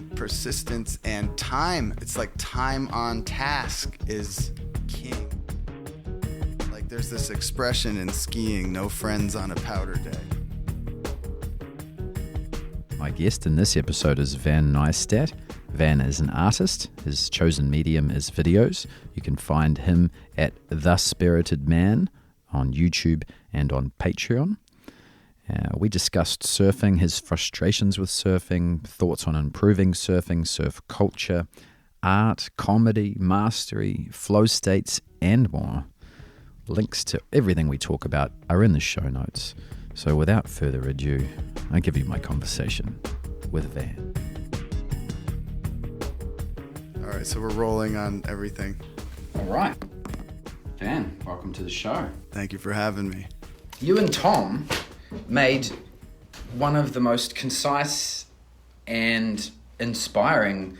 persistence and time. It's like time on task is king. Like there's this expression in skiing, no friends on a powder day. My guest in this episode is Van Neistat. Van is an artist. His chosen medium is videos. You can find him at The Spirtited Man on YouTube and on Patreon. We discussed surfing, his frustrations with surfing, thoughts on improving surfing, surf culture, art, comedy, mastery, flow states, and more. Links to everything we talk about are in the show notes. So without further ado, I give you my conversation with Van. All right, so we're rolling on everything. All right. Van, welcome to the show. Thank you for having me. You and Tom made one of the most concise and inspiring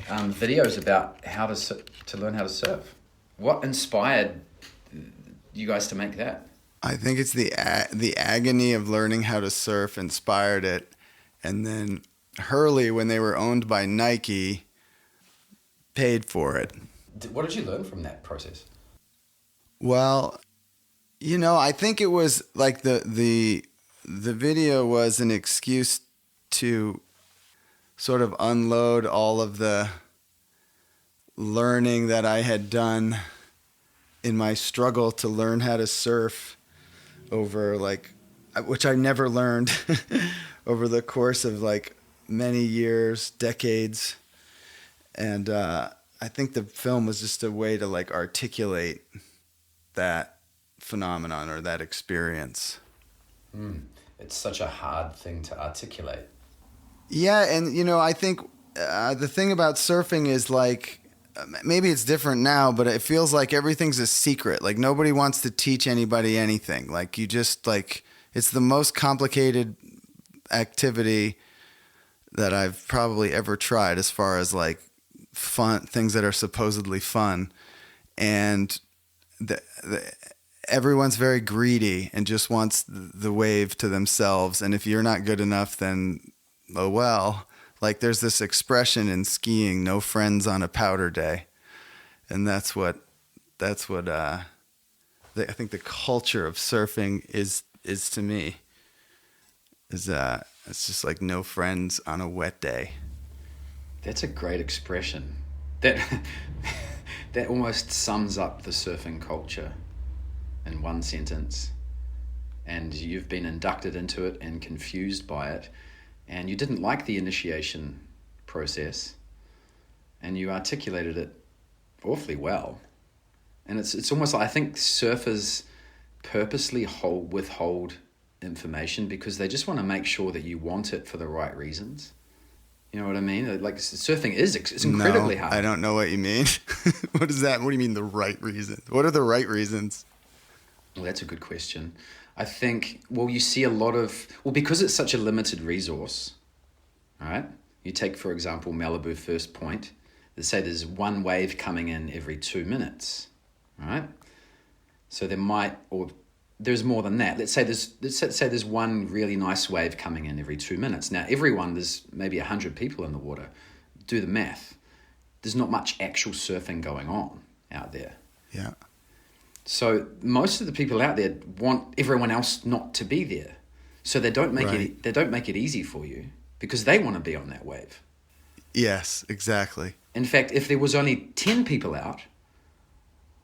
videos about how to learn how to surf. What inspired you guys to make that? I think it's the agony of learning how to surf inspired it. And then Hurley, when they were owned by Nike, paid for it. What did you learn from that process? Well, I think it was like the video was an excuse to sort of unload all of the learning that I had done in my struggle to learn how to surf over which I never learned over the course of many years, decades. And I think the film was just a way to articulate that phenomenon or that experience. It's such a hard thing to articulate. Yeah, and I think the thing about surfing is maybe it's different now, but it feels like everything's a secret. Like nobody wants to teach anybody anything. Like you just it's the most complicated activity that I've probably ever tried as far as fun things that are supposedly fun, and everyone's very greedy and just wants the wave to themselves. And if you're not good enough, then oh well. There's this expression in skiing, no friends on a powder day. And that's what I think the culture of surfing is to me. It's just no friends on a wet day. That's a great expression. That almost sums up the surfing culture in one sentence. And you've been inducted into it and confused by it. And you didn't like the initiation process, and you articulated it awfully well. And it's almost like I think surfers purposely withhold information because they just want to make sure that you want it for the right reasons. You know what I mean? Surfing it's incredibly hard. I don't know what you mean. What is that? What do you mean the right reasons? What are the right reasons? Well, that's a good question. I think, you see a lot of... because it's such a limited resource, all right? You take, for example, Malibu First Point. They say there's one wave coming in every 2 minutes, all right? So there's more than that. Let's say there's one really nice wave coming in every 2 minutes. Now, there's maybe 100 people in the water. Do the math. There's not much actual surfing going on out there. Yeah. So most of the people out there want everyone else not to be there. So they don't make it easy for you because they want to be on that wave. Yes, exactly. In fact, if there was only 10 people out,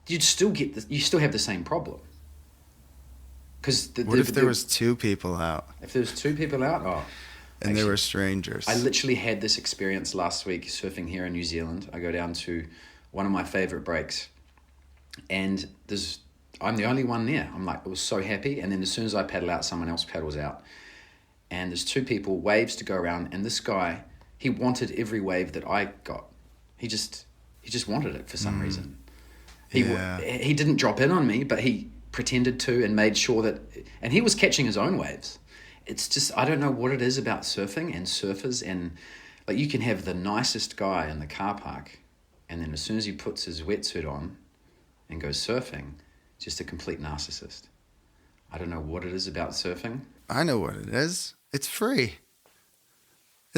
you still have the same problem. What if there was 2 people out? If there was 2 people out, and they were strangers. I literally had this experience last week surfing here in New Zealand. I go down to one of my favorite breaks. And I'm the only one there. I was so happy. And then as soon as I paddle out, someone else paddles out. And there's 2 people, waves to go around. And this guy, he wanted every wave that I got. He just wanted it for some reason. He didn't drop in on me, but he pretended to and made sure that... And he was catching his own waves. It's just, I don't know what it is about surfing and surfers. And you can have the nicest guy in the car park. And then as soon as he puts his wetsuit on and goes surfing, just a complete narcissist. I don't know what it is about surfing. I know what it is. It's free.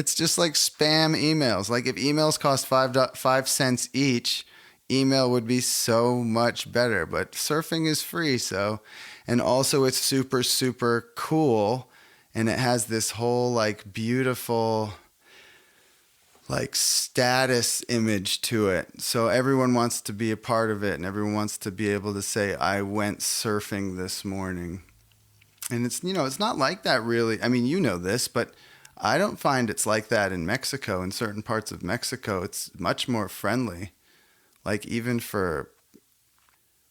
It's just like spam emails. Like if emails cost 5 cents each, email would be so much better. But surfing is free, so, and also it's super super cool, and it has this whole like beautiful like status image to it. So everyone wants to be a part of it, and everyone wants to be able to say, I went surfing this morning. And it's, it's not like that really. I mean, you know this, but I don't find it's like that in Mexico. In certain parts of Mexico, it's much more friendly. Like even for,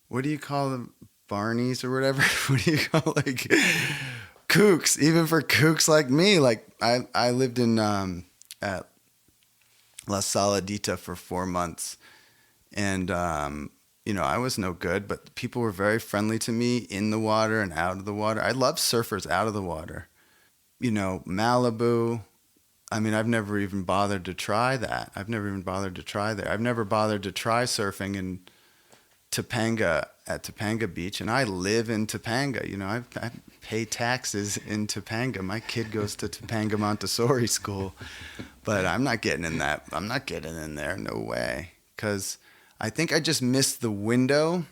what do you call them? Barneys or whatever? What do you call like kooks? Even for kooks like me, like I lived in at La Saladita for 4 months. And, I was no good, but people were very friendly to me in the water and out of the water. I love surfers out of the water. Malibu. I mean, I've never even bothered to try that. I've never even bothered to try there. I've never bothered to try surfing in Topanga, at Topanga Beach, and I live in Topanga. I pay taxes in Topanga. My kid goes to Topanga Montessori school, but I'm not getting in that. I'm not getting in there. No way. Because I think I just missed the window.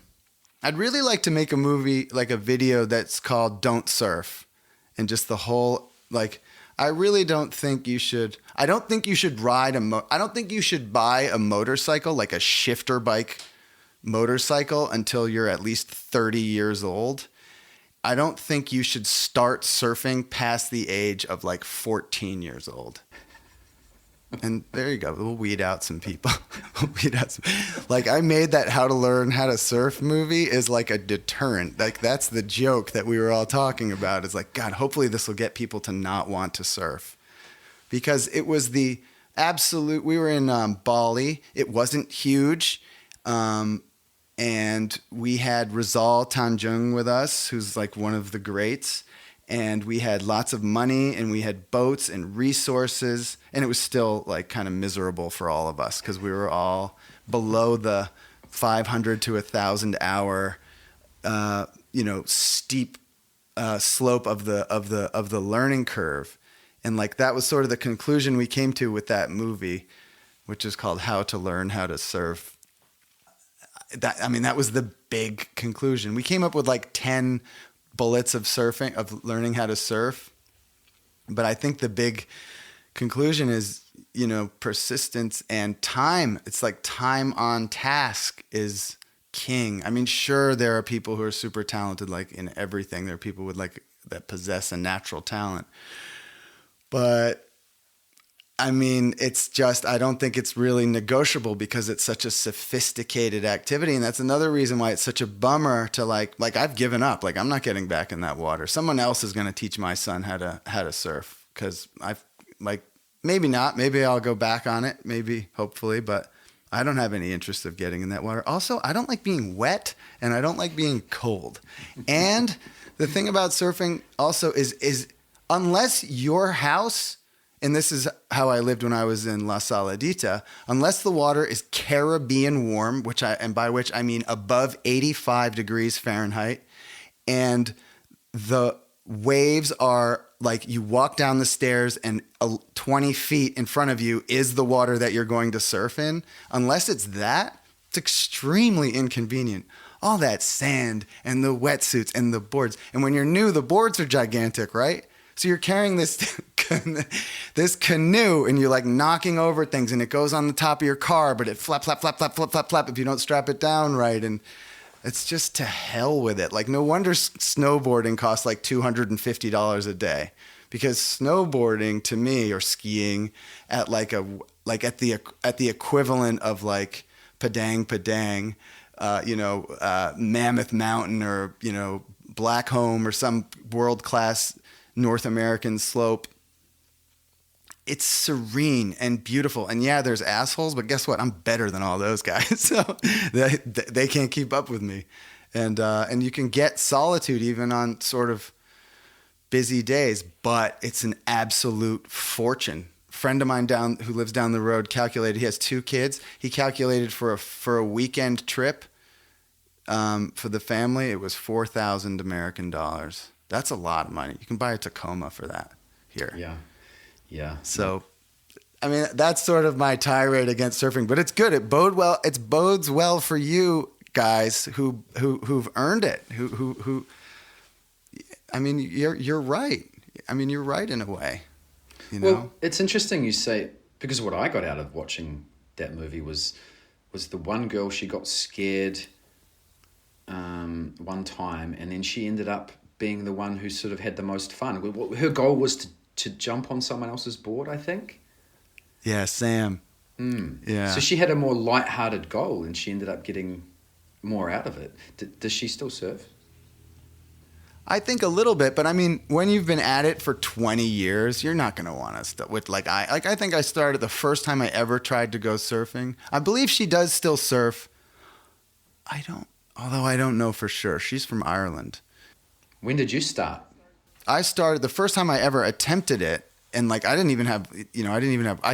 I'd really like to make a movie, like a video that's called Don't Surf. And just the whole, like, I really don't think you should, I don't think you should I don't think you should buy a motorcycle, like a shifter bike motorcycle, until you're at least 30 years old. I don't think you should start surfing past the age of like 14 years old. And there you go. We'll weed out some people. Like I made that How to Learn How to Surf movie is like a deterrent. Like that's the joke that we were all talking about. It's like, God, hopefully this will get people to not want to surf. Because it was the absolute, we were in Bali. It wasn't huge. And we had Rizal Tanjung with us, who's like one of the greats. And we had lots of money, and we had boats and resources, and it was still like kind of miserable for all of us because we were all below the 500 to 1,000 hour, steep slope of the learning curve, and like that was sort of the conclusion we came to with that movie, which is called How to Learn How to Surf. That was the big conclusion. We came up with like 10 bullets of surfing, of learning how to surf. But I think the big conclusion is, persistence and time. It's like time on task is king. I mean, sure, there are people who are super talented, like in everything. There are people with like that possess a natural talent. But I mean, it's just, I don't think it's really negotiable because it's such a sophisticated activity. And that's another reason why it's such a bummer to like I've given up. Like, I'm not getting back in that water. Someone else is going to teach my son how to surf because I've like, maybe not. Maybe I'll go back on it. Maybe, hopefully. But I don't have any interest of getting in that water. Also, I don't like being wet and I don't like being cold. And the thing about surfing also is unless your house, and this is how I lived when I was in La Saladita, unless the water is Caribbean warm, by which I mean above 85 degrees Fahrenheit, and the waves are like you walk down the stairs and 20 feet in front of you is the water that you're going to surf in. Unless it's that, it's extremely inconvenient. All that sand and the wetsuits and the boards. And when you're new, the boards are gigantic, right? So you're carrying this canoe and you're like knocking over things and it goes on the top of your car, but it flap if you don't strap it down right. And it's just to hell with it. Like no wonder snowboarding costs like $250 a day, because snowboarding to me, or skiing at at the equivalent of like Padang, Mammoth Mountain, or Blackcomb, or some world-class North American slope. It's serene and beautiful. And yeah, there's assholes, but guess what? I'm better than all those guys. So they can't keep up with me. And you can get solitude even on sort of busy days, but it's an absolute fortune. A friend of mine who lives down the road calculated, he has 2 kids. He calculated for a weekend trip for the family, it was 4,000 American dollars. That's a lot of money. You can buy a Tacoma for that here. Yeah. So I mean, that's sort of my tirade against surfing, but it's good. It bodes well for you guys who've earned it. Who I mean, you're right. I mean, you're right in a way. You know? Well, it's interesting you say, because what I got out of watching that movie was the one girl, she got scared one time, and then she ended up being the one who sort of had the most fun. Her goal was to jump on someone else's board, I think. Yeah, Sam. Yeah. So she had a more light-hearted goal, and she ended up getting more out of it. Does she still surf? I think a little bit, but I mean, when you've been at it for 20 years, you're not going to want to with I think I started the first time I ever tried to go surfing. I believe she does still surf. Although I don't know for sure. She's from Ireland. When did you start? I started the first time I ever attempted it, and like I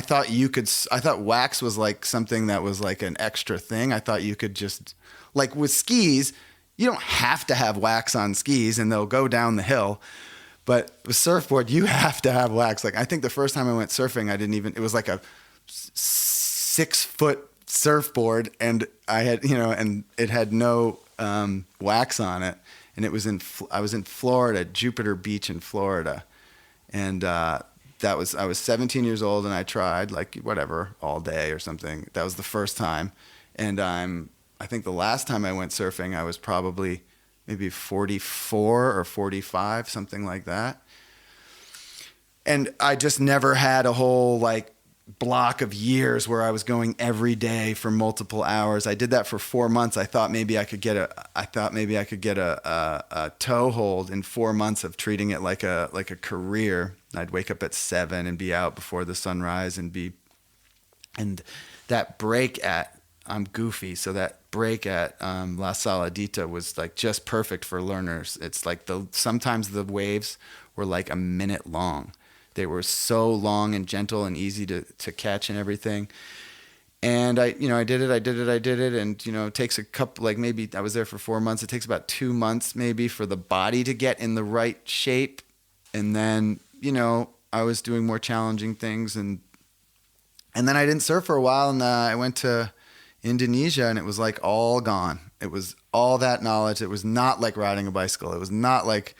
thought wax was like something that was like an extra thing. I thought you could just, like with skis, you don't have to have wax on skis and they'll go down the hill. But with surfboard, you have to have wax. Like I think the first time I went surfing, it was like a 6-foot surfboard, and I had, and it had no wax on it. And I was in Florida, Jupiter Beach in Florida. And I was 17 years old, and I tried like whatever all day or something. That was the first time. And I think the last time I went surfing, I was probably maybe 44 or 45, something like that. And I just never had a whole like block of years where I was going every day for multiple hours. I did that for 4 months. I thought maybe I could get a toehold in 4 months of treating it like a career. I'd wake up at 7 and be out before the sunrise and that break at, I'm goofy, so that break at La Saladita was like just perfect for learners. It's like sometimes the waves were like a minute long. They were so long and gentle and easy to catch and everything. And I did it. And, it takes a couple, like maybe I was there for 4 months. It takes about 2 months maybe for the body to get in the right shape. And then, I was doing more challenging things. And then I didn't surf for a while. And I went to Indonesia, and it was like all gone. It was all that knowledge. It was not like riding a bicycle. It was not like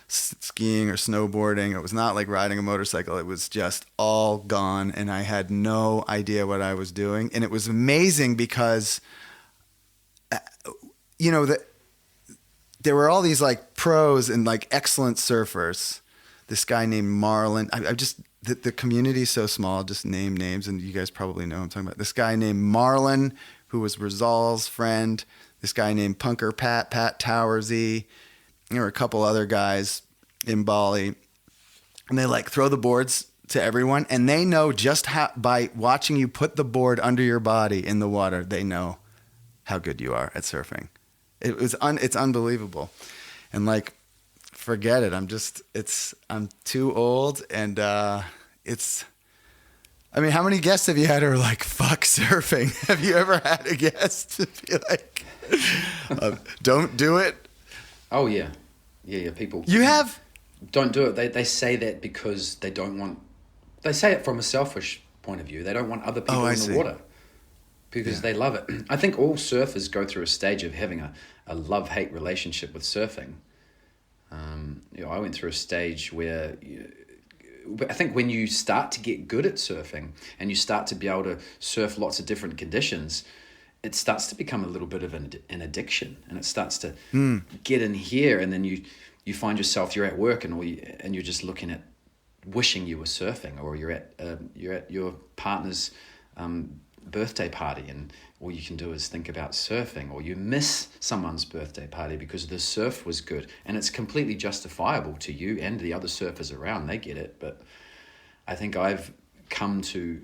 skiing or snowboarding. It was not like riding a motorcycle. It was just all gone, and I had no idea what I was doing. And it was amazing because, there were all these like pros and like excellent surfers. This guy named Marlon. The community is so small, just name names, and you guys probably know who I'm talking about. This guy named Marlon, who was Rizal's friend. This guy named Punker Pat Towersy. There were a couple other guys in Bali. And they like throw the boards to everyone, and they know just how, by watching you put the board under your body in the water, they know how good you are at surfing. It's unbelievable. And like, forget it. I'm too old, and how many guests have you had who are like, fuck surfing? Have you ever had a guest to be like, don't do it? Oh yeah. Yeah. People. You have? Don't do it. They say that because they don't want, they say it from a selfish point of view. They don't want other people in the water because they love it. I think all surfers go through a stage of having a love-hate relationship with surfing. I went through a stage where I think when you start to get good at surfing and you start to be able to surf lots of different conditions, it starts to become a little bit of an addiction, and it starts to get in here, and then you find yourself, you're at work and you're just looking at wishing you were surfing, or you're at your partner's birthday party, and all you can do is think about surfing, or you miss someone's birthday party because the surf was good, and it's completely justifiable to you and the other surfers around. They get it. But I think I've come to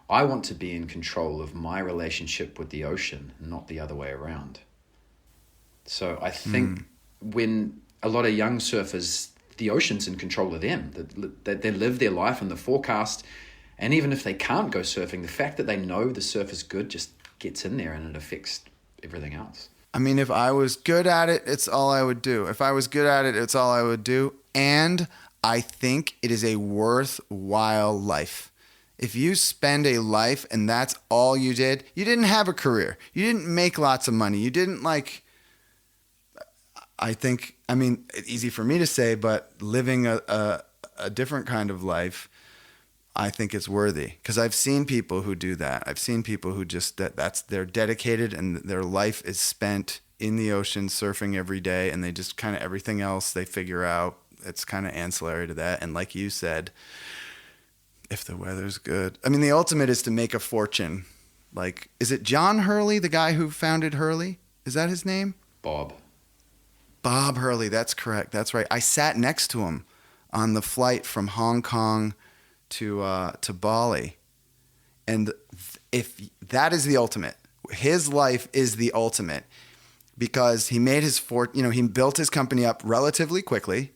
I want to be in control of my relationship with the ocean, not the other way around. So I think when a lot of young surfers, the ocean's in control of them, that they live their life in the forecast. And even if they can't go surfing, the fact that they know the surf is good just gets in there, and it affects everything else. I mean, if I was good at it, it's all I would do. If I was good at it, it's all I would do. And I think it is a worthwhile life. If you spend a life and that's all you did, you didn't have a career. You didn't make lots of money. You didn't like, I think, I mean, it's easy for me to say, but living a different kind of life, I think it's worthy. Because I've seen people who do that. I've seen people who just, they're dedicated and their life is spent in the ocean surfing every day, and they just kind of everything else they figure out. It's kind of ancillary to that. And like you said, if the weather's good, I mean, the ultimate is to make a fortune. Like, is it John Hurley, the guy who founded Hurley? Is that his name? Bob. Bob Hurley. That's correct. That's right. I sat next to him on the flight from Hong Kong to Bali. And if that is the ultimate, his life is the ultimate, because he made his he built his company up relatively quickly,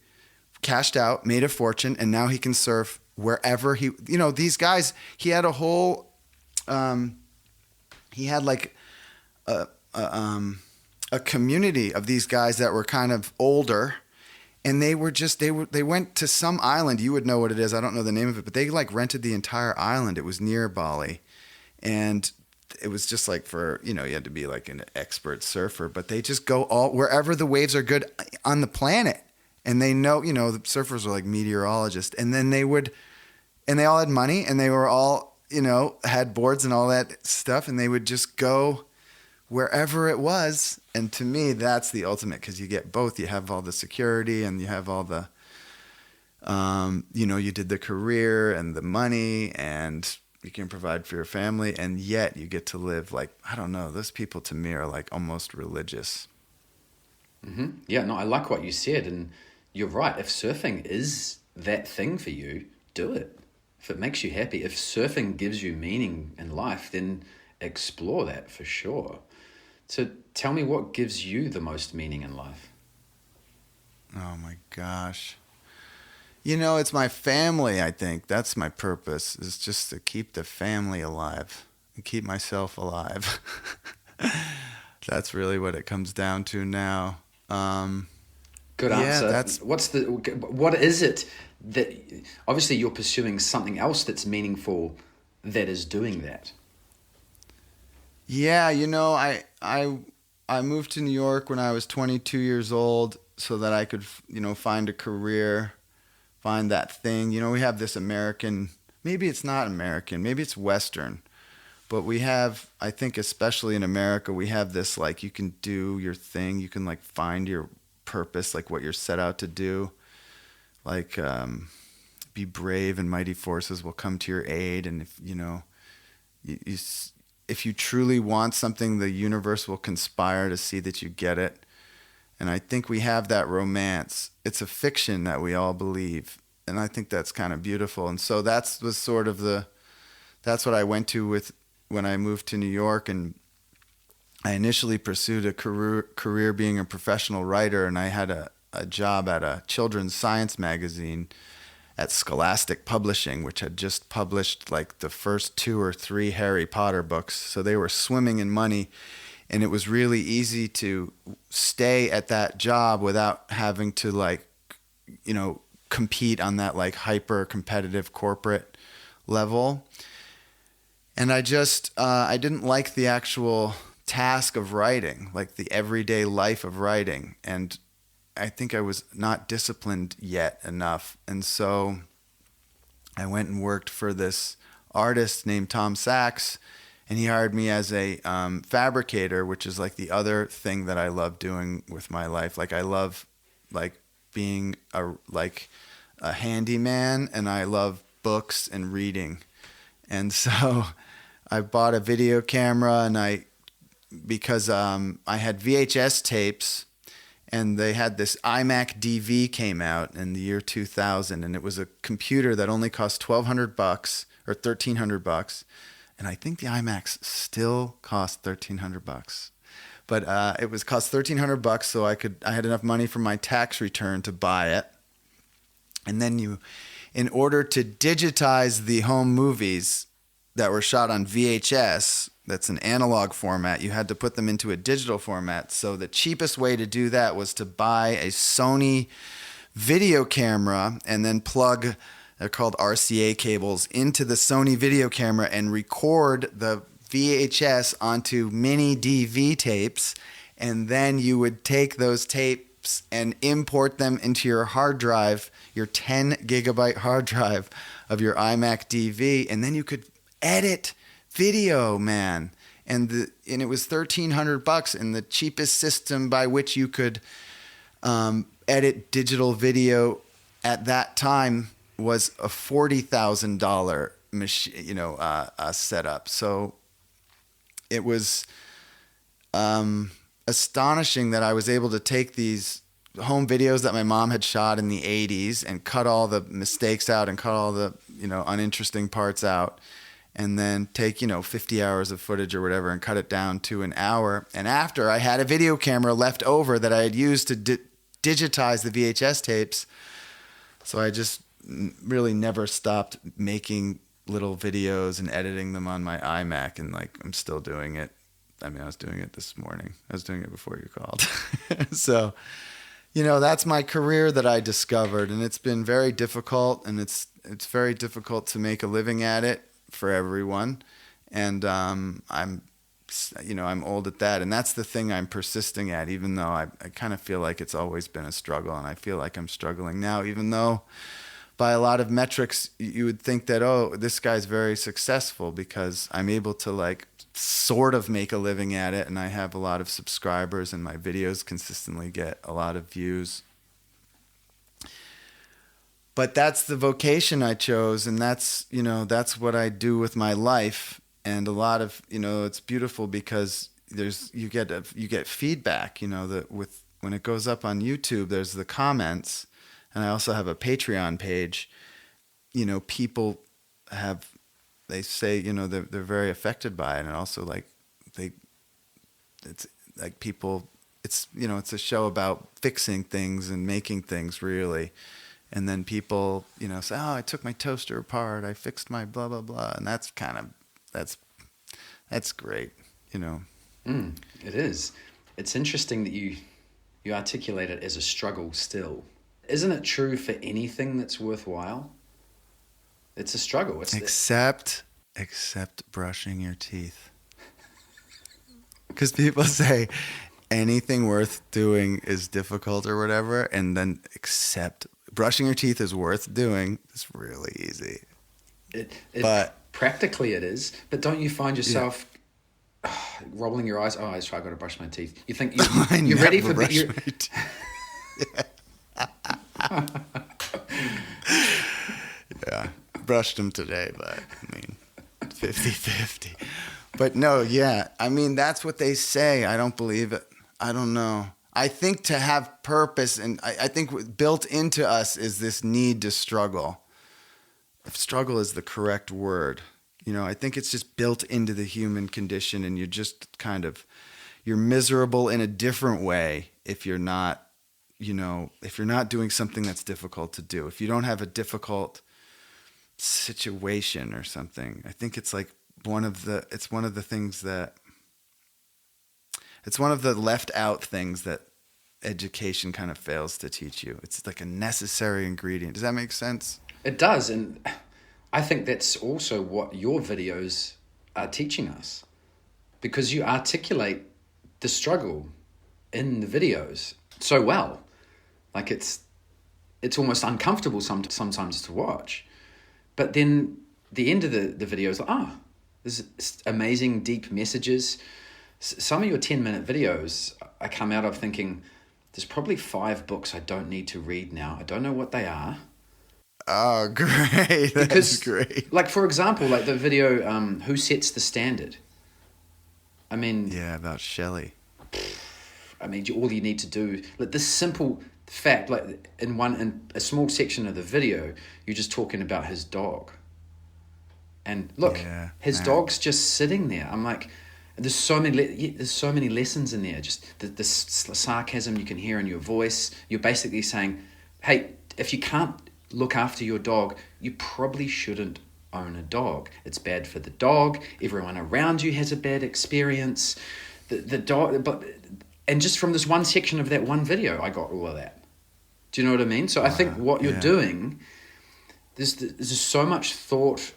cashed out, made a fortune, and now he can surf wherever these guys, he had a whole, he had like a community of these guys that were kind of older, and they went to some island. You would know what it is. I don't know the name of it, but they like rented the entire island. It was near Bali, and it was just like for, you had to be like an expert surfer, but they just go all wherever the waves are good on the planet. And they know, the surfers were like meteorologists, and then and they all had money, and they were all, had boards and all that stuff, and they would just go wherever it was. And to me, that's the ultimate, because you get both. You have all the security, and you have all the, you did the career and the money, and you can provide for your family, and yet you get to live like, I don't know, those people to me are like almost religious. Mm-hmm. Yeah, no, I like what you said, and you're right. If surfing is that thing for you, do it. If it makes you happy, if surfing gives you meaning in life, then explore that for sure. So tell me, what gives you the most meaning in life? Oh my gosh. It's my family, I think. That's my purpose, is just to keep the family alive and keep myself alive. That's really what it comes down to now. Good answer. What is it that, obviously you're pursuing something else that's meaningful that is doing that? Yeah, I moved to New York when I was 22 years old so that I could, find a career, find that thing. We have this American, maybe it's not American, maybe it's Western, but we have, I think especially in America, we have this, like, you can do your thing, you can like find your purpose, like what you're set out to do, like be brave and mighty forces will come to your aid. And if if you truly want something, the universe will conspire to see that you get it. And I think we have that romance. It's a fiction that we all believe, and I think that's kind of beautiful. And so that's what I went to with when I moved to New York. And I initially pursued a career being a professional writer, and I had a job at a children's science magazine at Scholastic Publishing, which had just published like the first 2 or 3 Harry Potter books. So they were swimming in money, and it was really easy to stay at that job without having to like, compete on that like hyper competitive corporate level. And I just, I didn't like the actual task of writing, like the everyday life of writing. And I think I was not disciplined yet enough. And so I went and worked for this artist named Tom Sachs, and he hired me as a fabricator, which is like the other thing that I love doing with my life. Like I love like being a handyman, and I love books and reading. And so I bought a video camera, and because I had VHS tapes, and they had this iMac DV came out in the year 2000, and it was a computer that only cost $1,200 or $1,300, and I think the iMacs still cost $1,300. But it was cost $1,300, so I had enough money from my tax return to buy it. And then in order to digitize the home movies that were shot on VHS, that's an analog format, you had to put them into a digital format. So the cheapest way to do that was to buy a Sony video camera and then plug, they're called RCA cables, into the Sony video camera and record the VHS onto mini DV tapes. And then you would take those tapes and import them into your hard drive, your 10 gigabyte hard drive of your iMac DV. And then you could edit video, man. And it was $1,300, and the cheapest system by which you could edit digital video at that time was a $40,000 machine, setup. So it was astonishing that I was able to take these home videos that my mom had shot in the 80s and cut all the mistakes out and cut all the uninteresting parts out. And then take, 50 hours of footage or whatever and cut it down to an hour. And after, I had a video camera left over that I had used to digitize the VHS tapes. So I just really never stopped making little videos and editing them on my iMac. And I'm still doing it. I mean, I was doing it this morning. I was doing it before you called. So, that's my career that I discovered. And it's been very difficult. And it's very difficult to make a living at it for everyone, and I'm old at that, and that's the thing I'm persisting at, even though I kind of feel like it's always been a struggle, and I feel like I'm struggling now, even though by a lot of metrics you would think that, oh, this guy's very successful because I'm able to sort of make a living at it, and I have a lot of subscribers and my videos consistently get a lot of views. But that's the vocation I chose, and that's what I do with my life. And a lot of, it's beautiful because you get feedback, that when it goes up on YouTube, there's the comments, and I also have a Patreon page. People they say, they're very affected by it, and also it's like people, it's a show about fixing things and making things really. And then people, say, oh, I took my toaster apart. I fixed my blah, blah, blah. And that's great, It is. It's interesting that you articulate it as a struggle still. Isn't it true for anything that's worthwhile? It's a struggle. Except brushing your teeth. Because people say anything worth doing is difficult or whatever. And then except brushing your teeth is worth doing. It's really easy. But practically it is. But don't you find yourself rolling your eyes? Oh, I got to brush my teeth. You think you're ready for the... Yeah, brushed them today, but 50-50. But no, yeah. That's what they say. I don't believe it. I don't know. I think to have purpose, and I think built into us is this need to struggle. If struggle is the correct word, I think it's just built into the human condition, and you're just you're miserable in a different way if you're not, if you're not doing something that's difficult to do. If you don't have a difficult situation or something, I think it's one of the left out things that education kind of fails to teach you. It's like a necessary ingredient. Does that make sense? It does. And I think that's also what your videos are teaching us, because you articulate the struggle in the videos so well. It's almost uncomfortable sometimes to watch. But then the end of the video is there's amazing deep messages. Some of your 10-minute videos, I come out of thinking, there's probably 5 books I don't need to read now. I don't know what they are. Oh, great. That's great. For example, the video, Who Sets the Standard? Yeah, about Shelley. All you need to do, this simple fact, in a small section of the video, you're just talking about his dog. And look, his dog's just sitting there. I'm like, there's so many lessons in there. Just the sarcasm you can hear in your voice. You're basically saying, hey, if you can't look after your dog, you probably shouldn't own a dog. It's bad for the dog. Everyone around you has a bad experience. The dog, and just from this one section of that one video, I got all of that. Do you know what I mean? So I think what you're yeah. doing, there's so much thought,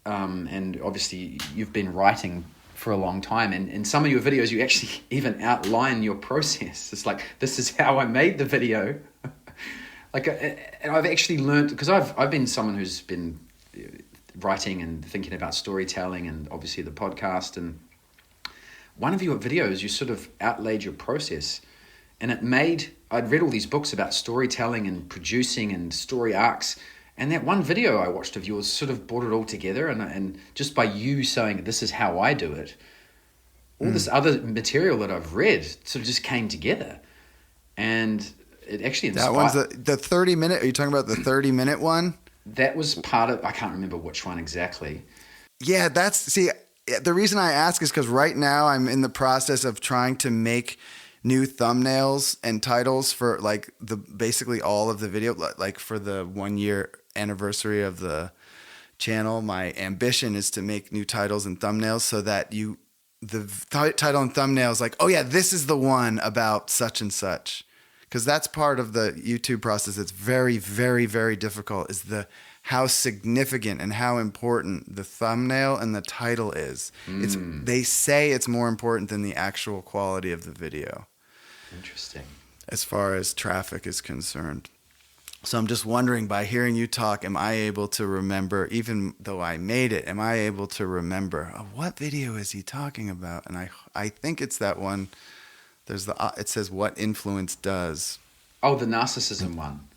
and obviously you've been writing for a long time, and in some of your videos you actually even outline your process. It's like, this is how I made the video. Like, and I've actually learned, because I've been someone who's been writing and thinking about storytelling, and obviously the podcast, and one of your videos, you sort of outlaid your process, and I'd read all these books about storytelling and producing and story arcs, and that one video I watched of yours sort of brought it all together, and just by you saying, this is how I do it, all this other material that I've read sort of just came together, and it actually inspired. That one's the 30-minute, are you talking about the 30-minute one? That was part of, I can't remember which one exactly. Yeah, the reason I ask is because right now I'm in the process of trying to make new thumbnails and titles for like basically all of the video, like for the 1-year anniversary of the channel. My ambition is to make new titles and thumbnails so that the title and thumbnail is like, oh yeah, this is the one about such and such. Because that's part of the YouTube process. It's very, very, very difficult, is how significant and how important the thumbnail and the title is. They say it's more important than the actual quality of the video. Interesting. As far as traffic is concerned. So I'm just wondering, by hearing you talk, am I able to remember, even though I made it, am I able to remember, what video is he talking about? And I think it's that one. It says what influence does. Oh, the narcissism one.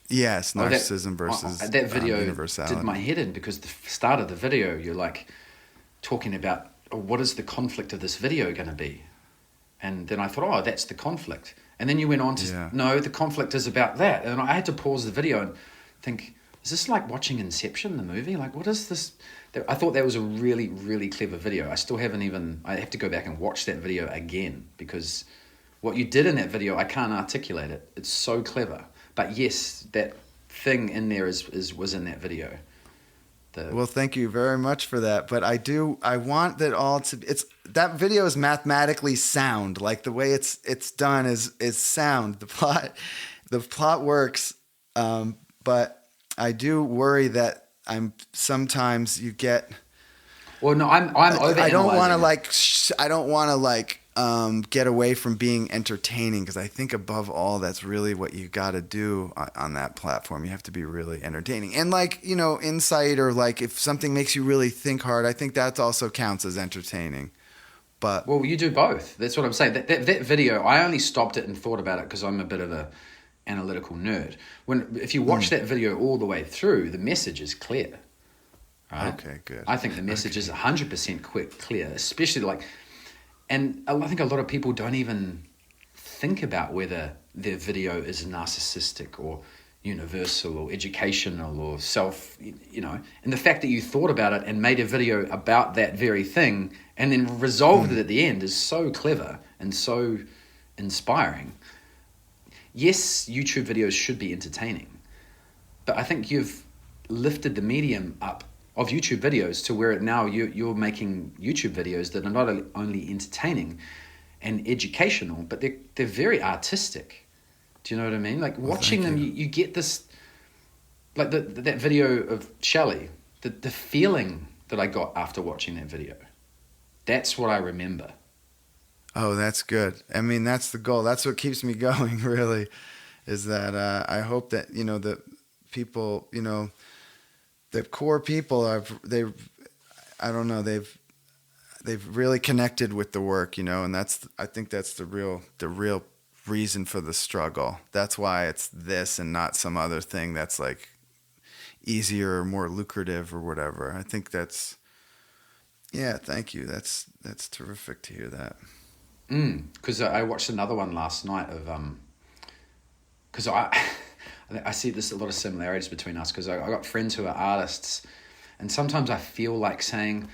Yes, narcissism versus that video universality. did my head in, because the start of the video, you're like talking about, what is the conflict of this video going to be? And then I thought, that's the conflict. And then you went on to, no, the conflict is about that. And I had to pause the video and think, is this like watching Inception, the movie? Like, what is this? I thought that was a really, really clever video. I have to go back and watch that video again, because what you did in that video, I can't articulate it. It's so clever. But yes, that thing in there was in that video. Well, thank you very much for that. But I want that all to, that video is mathematically sound. Like the way it's done is sound. The plot works. But I do worry that sometimes you get. Well, no, I'm overanalyzing. I don't want to get away from being entertaining, because I think above all, that's really what you got to do on that platform. You have to be really entertaining, and insight, or like if something makes you really think hard, I think that also counts as entertaining. But well, you do both. That's what I'm saying. That video, I only stopped it and thought about it because I'm a bit of a analytical nerd. If you watch that video all the way through, the message is clear. Right? Okay, good. I think the message is 100% clear, especially and I think a lot of people don't even think about whether their video is narcissistic or universal or educational or and the fact that you thought about it and made a video about that very thing and then resolved it at the end is so clever and so inspiring. Yes, YouTube videos should be entertaining, but I think you've lifted the medium up of YouTube videos to where now you're making YouTube videos that are not only entertaining and educational, but they're very artistic. Do you know what I mean? Like watching them, you get this, like that video of Shelley, the feeling that I got after watching that video. That's what I remember. Oh, that's good. I mean, that's the goal. That's what keeps me going, really, is that I hope that, the people, the core people, they've really connected with the work, and I think that's the real reason for the struggle. That's why it's this and not some other thing that's like easier or more lucrative or whatever. I think thank you. That's terrific to hear that. Because I watched another one last night of because I see there's a lot of similarities between us, because I got friends who are artists, and sometimes I feel like saying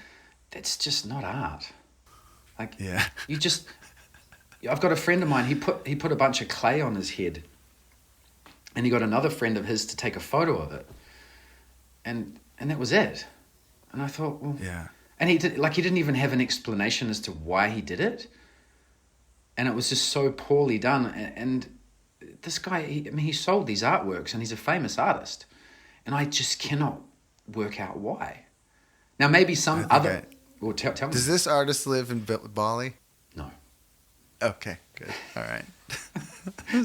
that's just not art. Like I've got a friend of mine. He put a bunch of clay on his head, and he got another friend of his to take a photo of it, and that was it. And I thought, well, yeah. And he didn't even have an explanation as to why he did it. And it was just so poorly done. And this guy, he sold these artworks and he's a famous artist. And I just cannot work out why. Now, maybe some other... Well, tell me. Does this artist live in Bali? No. Okay, good. All right.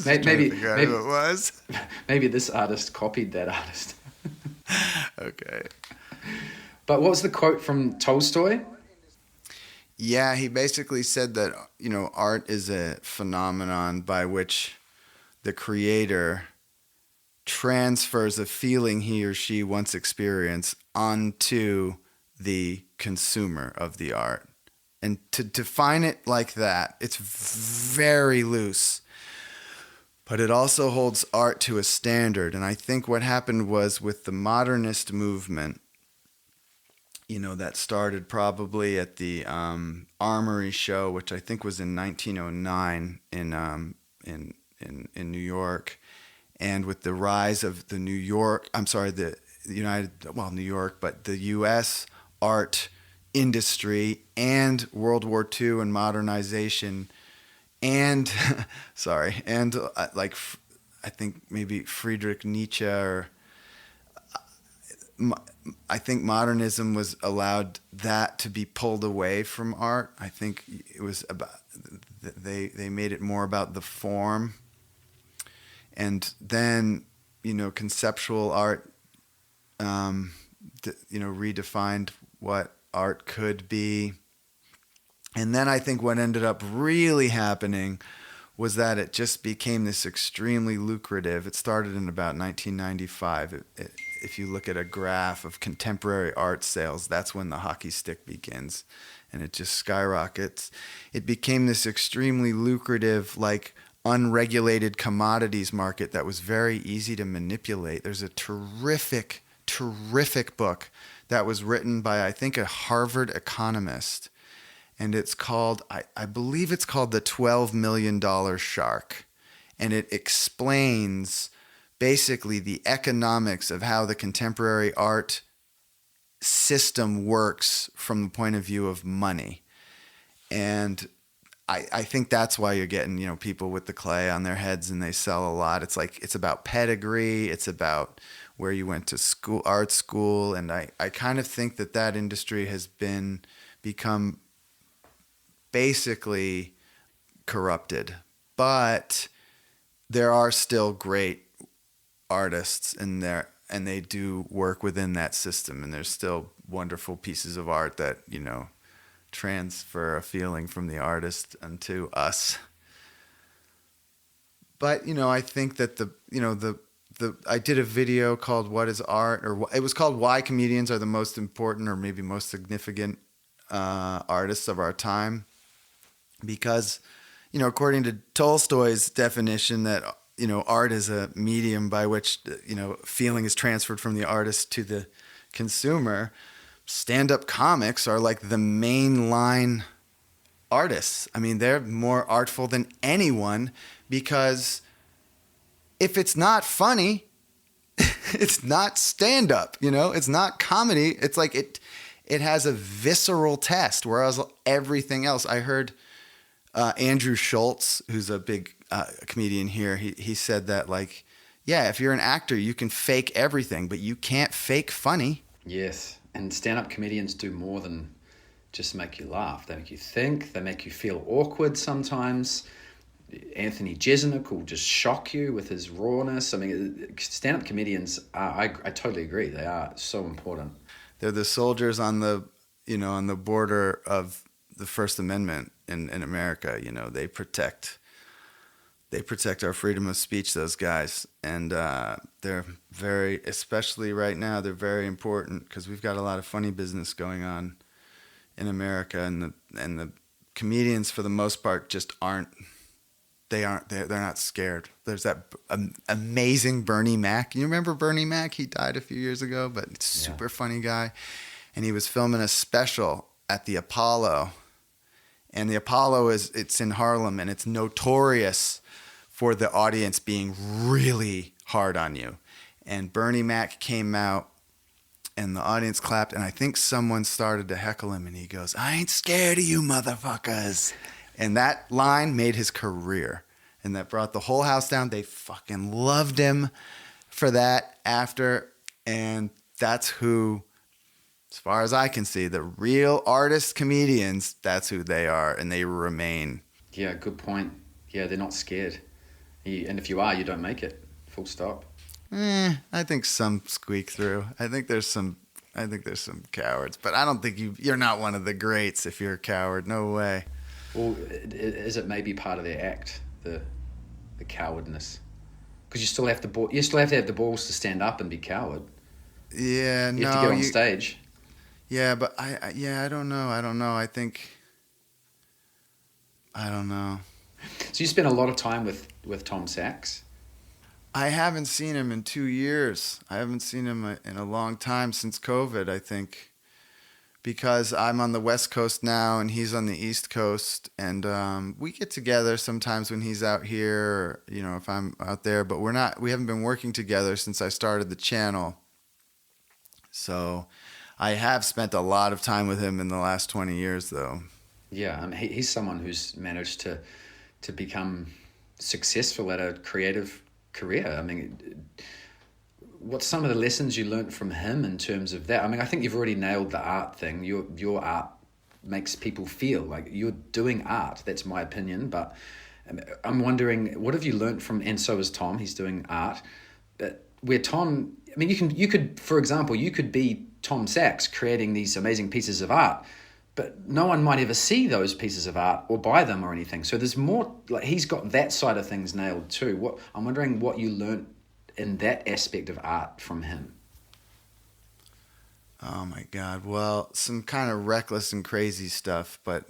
Maybe who it was. Maybe this artist copied that artist. Okay. But what was the quote from Tolstoy? Yeah, he basically said that, art is a phenomenon by which the creator transfers a feeling he or she once experienced onto the consumer of the art. And to define it like that, it's very loose. But it also holds art to a standard. And I think what happened was with the modernist movement, that started probably at the Armory show, which I think was in 1909 in New York, and with the rise of the New York, the New York, but the U.S. art industry and World War II and modernization, and I think maybe Friedrich Nietzsche or. I think modernism was allowed that to be pulled away from art. I think it was about they made it more about the form, and then conceptual art, redefined what art could be, and then I think what ended up really happening was that it just became this extremely lucrative. It started in about 1995. If you look at a graph of contemporary art sales, that's when the hockey stick begins, and it just skyrockets. It became this extremely lucrative, unregulated commodities market that was very easy to manipulate. There's a terrific book that was written by, I think, a Harvard economist, and it's called, I believe it's called The $12 Million Shark, and it explains basically the economics of how the contemporary art system works from the point of view of money. And I think that's why you're getting, people with the clay on their heads and they sell a lot. It's about pedigree. It's about where you went to school, art school. And I kind of think that industry has become basically corrupted. But there are still great artists in there, and they do work within that system, and there's still wonderful pieces of art that transfer a feeling from the artist unto us. But I think that I did a video called "What is Art?" or it was called "Why Comedians Are the Most Important or maybe Most Significant Artists of Our Time," because according to Tolstoy's definition that art is a medium by which, feeling is transferred from the artist to the consumer. Stand-up comics are like the mainline artists. I mean, they're more artful than anyone because if it's not funny, it's not stand-up, it's not comedy. It's like it has a visceral test, whereas everything else, I heard Andrew Schultz, who's a big comedian here, he said that if you're an actor, you can fake everything, but you can't fake funny. Yes, and stand-up comedians do more than just make you laugh. They make you think. They make you feel awkward sometimes. Anthony Jeselnik will just shock you with his rawness. I mean, stand-up comedians I totally agree. They are so important. They're the soldiers on the border of the First Amendment in America. They protect our freedom of speech, those guys. And they're very, especially right now, they're very important because we've got a lot of funny business going on in America. And the comedians, for the most part, just they're not scared. There's that amazing Bernie Mac. You remember Bernie Mac? He died a few years ago, but super funny guy. And he was filming a special at the Apollo. And the Apollo it's in Harlem, and it's notorious for the audience being really hard on you. And Bernie Mac came out, and the audience clapped, and I think someone started to heckle him, and he goes, "I ain't scared of you motherfuckers." And that line made his career. and that brought the whole house down. They fucking loved him for that after. And that's who, as far as I can see, the real artist comedians, that's who they are, and they remain. Yeah, good point. Yeah, they're not scared. And if you are, you don't make it. Full stop. I think some squeak through. I think there's some cowards, but I don't think you're not one of the greats if you're a coward. No way. Well, is it maybe part of their act, the cowardness? Because you still have to have the balls to stand up and be coward. Yeah, you have to get on stage. Yeah, but I don't know. I don't know. I don't know. So you spent a lot of time with Tom Sachs. I haven't seen him in 2 years. I haven't seen him in a long time since COVID, I think, because I'm on the West Coast now and he's on the East Coast, and we get together sometimes when he's out here, or, if I'm out there, but we haven't been working together since I started the channel. So I have spent a lot of time with him in the last 20 years, though. Yeah, I mean, he's someone who's managed to become successful at a creative career. I mean, what's some of the lessons you learned from him in terms of that? I mean, I think you've already nailed the art thing. Your art makes people feel like you're doing art. That's my opinion, but I'm wondering, what have you learned from? And so is Tom. He's doing art, but where Tom, I mean, you could, for example, you could be Tom Sachs creating these amazing pieces of art, but no one might ever see those pieces of art or buy them or anything. So there's more, like, he's got that side of things nailed too. I'm wondering what you learned in that aspect of art from him. Oh my God. Well, some kind of reckless and crazy stuff, but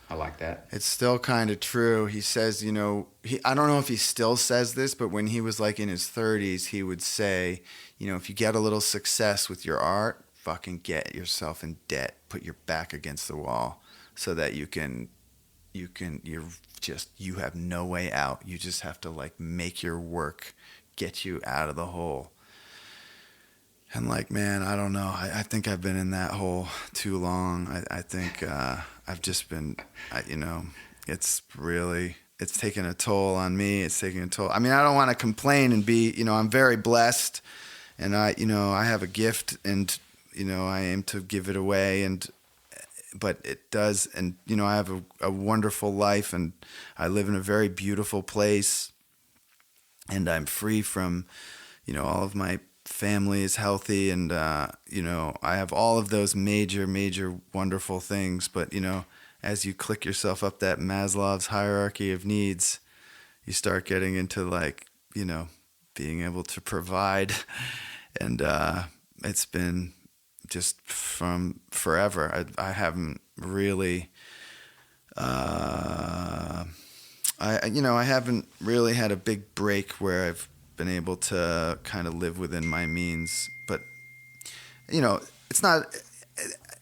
I like that. It's still kind of true. He says, I don't know if he still says this, but when he was like in his 30s, he would say, if you get a little success with your art, fucking get yourself in debt, put your back against the wall so that you have no way out. You just have to like make your work get you out of the hole. And like, man, I don't know. I think I've been in that hole too long. I think I've just been, it's taken a toll on me. It's taking a toll. I mean, I don't want to complain and be, I'm very blessed, and I have a gift, and I aim to give it away, but it does, and I have a wonderful life, and I live in a very beautiful place, and I'm free from, all of my family is healthy, and I have all of those major wonderful things, but as you click yourself up that Maslow's hierarchy of needs, you start getting into like being able to provide, and it's been just from forever. I haven't really I haven't really had a big break where I've been able to kind of live within my means, but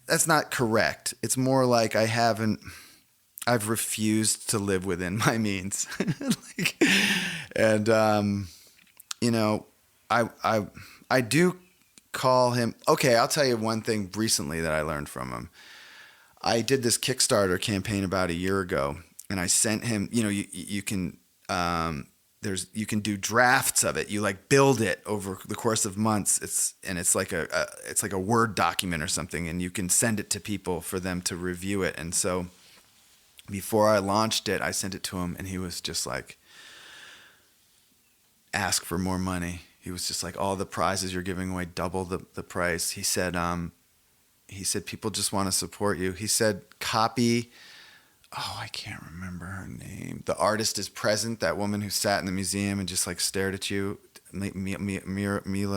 that's not correct. It's more like I've refused to live within my means. I do call him. Okay, I'll tell you one thing recently that I learned from him. I did this Kickstarter campaign about a year ago, and I sent him, you can you can do drafts of it. You like build it over the course of months. It's like a Word document or something, and you can send it to people for them to review it. And so before I launched it, I sent it to him, and he was just like, ask for more money. He was just like, all the prizes you're giving away, double the price. He said people just want to support you. He said copy. Oh, I can't remember her name. The artist is present. That woman who sat in the museum and just like stared at you. Mila